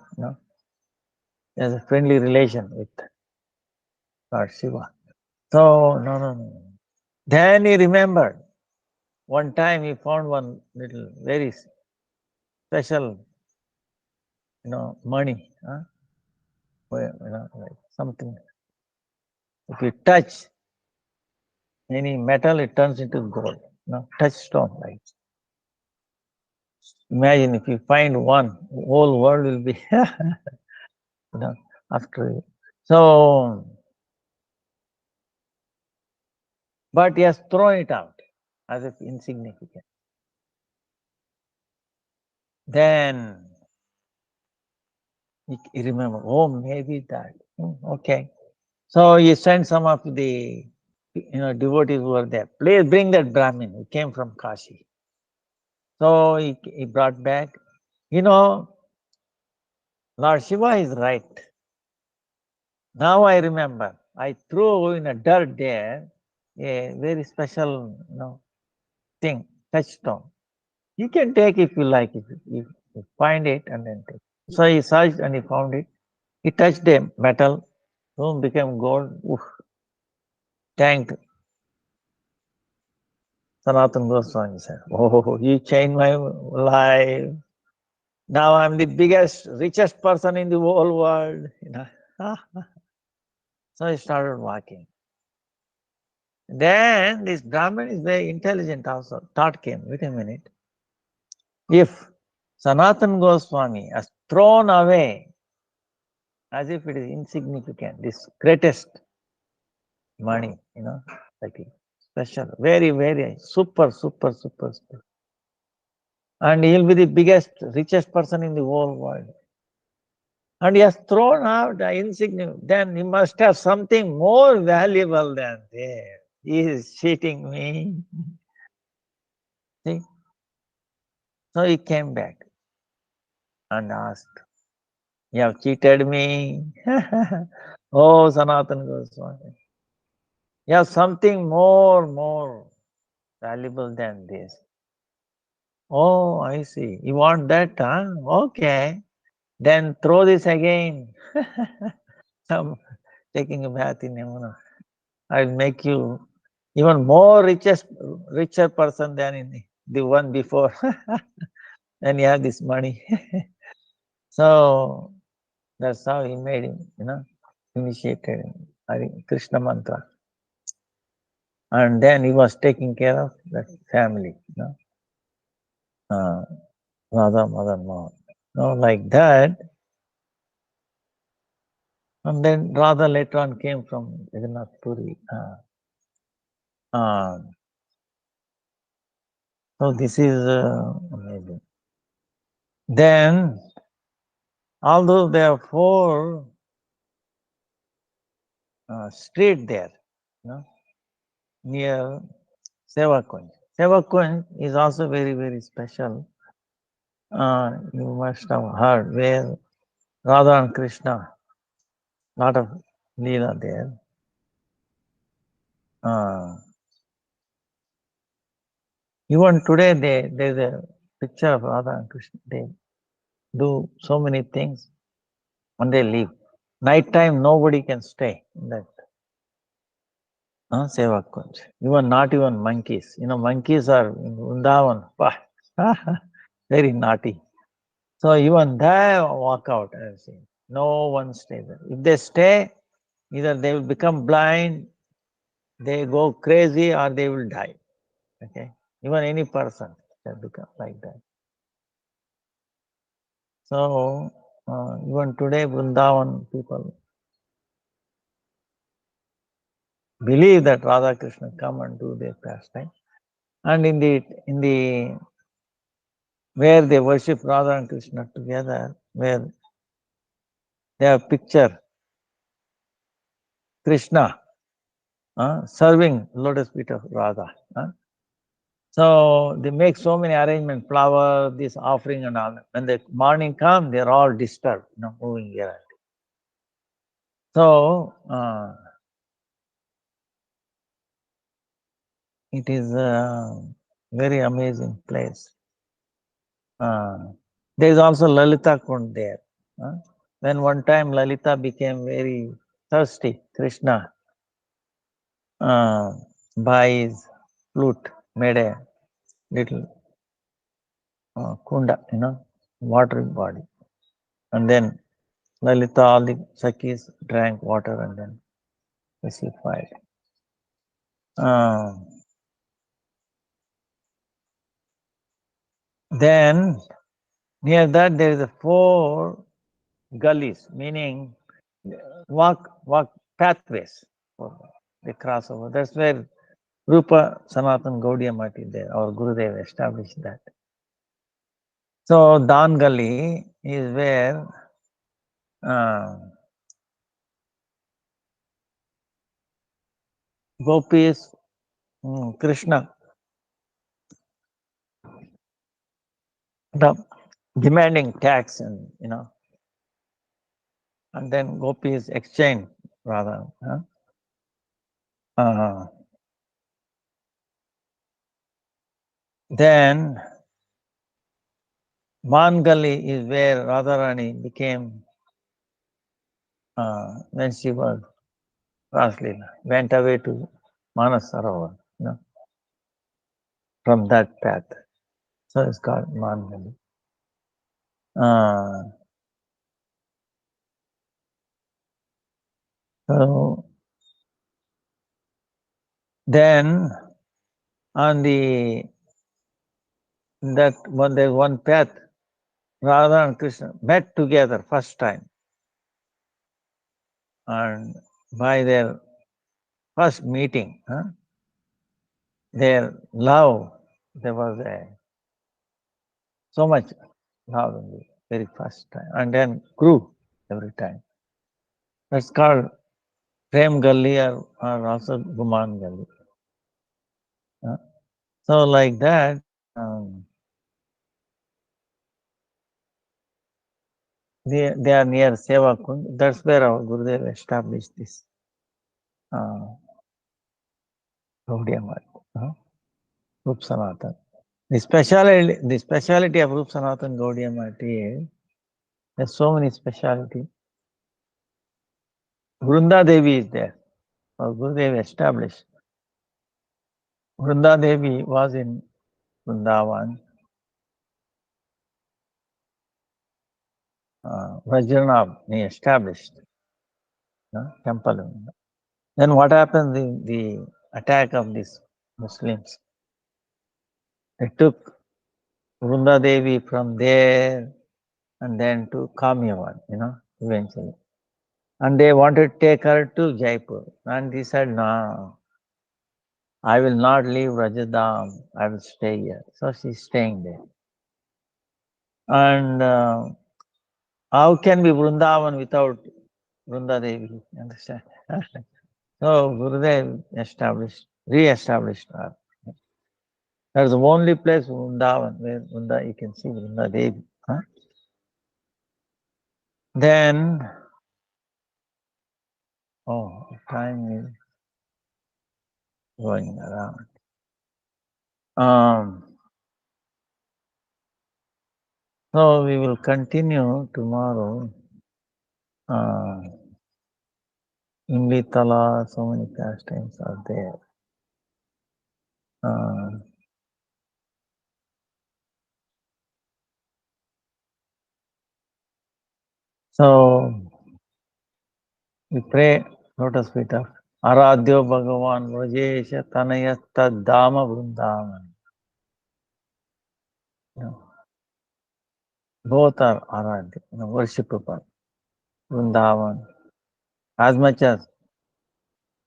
there's a friendly relation with Lord Shiva. So, no. Then he remembered. One time he found one little very special, money. Like something. If you touch any metal, it turns into gold. Touchstone, like. Imagine if you find one, the whole world will be, after you. So, but he has thrown it out as if insignificant. Then he remembered, oh, maybe that. Okay. So he sent some of the devotees who were there. Please bring that Brahmin who came from Kashi. So he brought back. Lord Shiva is right. Now I remember. I threw in a dirt there a very special thing, touchstone. You can take if you like, if you find it and then take. So he searched and he found it. He touched the metal, boom, became gold. Oof. Thanked Sanatana Goswami said, oh, you changed my life. Now I'm the biggest, richest person in the whole world. So he started walking. Then this Brahmin is very intelligent also. Thought came, wait a minute. If Sanatana Goswami has thrown away as if it is insignificant, this greatest money, like special, very, very super. And he'll be the biggest, richest person in the whole world. And he has thrown out the insignificant, then he must have something more valuable than there. He is cheating me. See? So he came back. and asked, "You have cheated me." Oh, Sanatana Goswami. You have something more valuable than this. Oh, I see. You want that, huh? Okay. Then throw this again. I'm taking a bath in Yamuna. I'll make you even more richer person than in the one before. Then you have this money. So that's how he made him, initiated him, Krishna mantra. And then he was taking care of that family, Radha Madan Mohan. Like that. And then Radha later on came from Jagannath Puri. So this is amazing. Then, although there are 4 streets there, near Sevakunj. Sevakunj is also very special. You must have heard where Radha and Krishna, lot of Leela there. Even today, there's a picture of Radha and Krishna. They do so many things and they leave. Night time, nobody can stay in that Sevakunj. Not even monkeys. Monkeys are in Vrindavan. Very naughty. So even they walk out. I've seen. No one stays there. If they stay, either they will become blind, they go crazy, or they will die. Okay. Even any person can become like that. So even today, Vrindavan people believe that Radha Krishna come and do their pastime. And in the where they worship Radha and Krishna together, where they have picture Krishna serving lotus feet of Radha. So they make so many arrangements, flower, this offering and all. When the morning comes, they're all disturbed, moving here. So it is a very amazing place. There is also Lalita Kund there. When one time Lalita became very thirsty, Krishna by his flute made a little kunda, watering body. And then Lalita, all the Sakis drank water and then received fire. Then near that there is a 4 gullies, meaning walk pathways. They cross over. That's where Rupa Sanatan Gaudiya Mati there, our Gurudev established that. So Dan Gully is where gopis, Krishna, demanding tax and and then gopis exchange rather. Then Mangali is where Radharani became when she was Raslila, went away to Manas Sarovar, from that path. So it's called Mangali. So then on there's one path, Radha and Krishna met together first time. And by their first meeting, their love, there was so much love in the very first time, and then grew every time. That's called Prem Gully or also Guman Gully. So like that, They are near Seva Kund. That's where our Gurudev established this Gaudiya Math, Rup Sanatan. The speciality of Rup Sanatan Gaudiya Math is there's so many speciality. Vrunda Devi is there. Our Gurudev established. Vrunda Devi was in Vrindavan. Vajranab, he established temple. Then what happened? The attack of these Muslims. They took Vrunda Devi from there and then to Kamyavan, eventually. And they wanted to take her to Jaipur. And he said, no, I will not leave Rajadam. I will stay here. So she's staying there. And how can be Vrindavan without Vrunda Devi? Understand? So Gurudev re-established her. That's the only place Vrindavan where you can see Vrunda Devi. Then, time is going around. So we will continue tomorrow. Imlitala, so many pastimes are there. So we pray lotus feet of Aradhyo Bhagavan Vrajesha Tanayata Dama Vrindavan. Both are Aradhya, worshipable. Vrindavan, as much as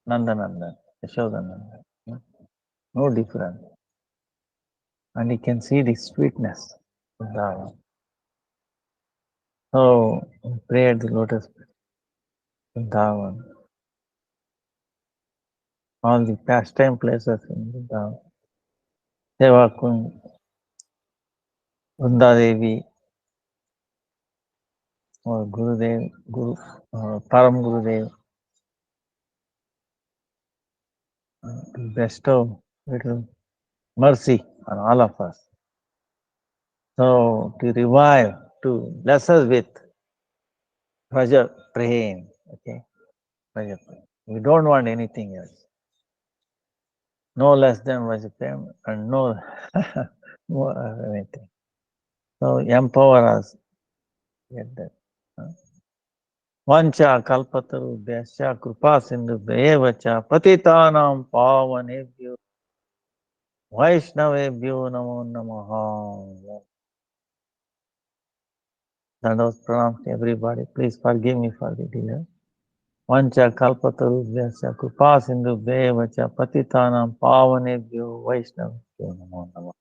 Nandanandan, Yashodanandan. No difference. And you can see the sweetness of Vrindavan. So we pray at the lotus feet. Vrindavan. All the pastime places in Vrindavan. Seva Kund, Vrunda Devi, or Gurudev, Param Gurudev, bestow little mercy on all of us. So to revive, to bless us with Raja Prem, okay? Raja Prem. We don't want anything else. No less than Raja Prem and no more anything. So empower us. Get that. Vancha kalpatarubhyascha kripa sindhubhyevacha patitanam pavanebhyo Vaishnavebhyo namo namaha. Dandavat pranam to everybody. Please forgive me for the delay. Vancha kalpatarubhyascha kripa sindhubhyevacha patitanam pavanebhyo Vaishnavebhyo namo namaha.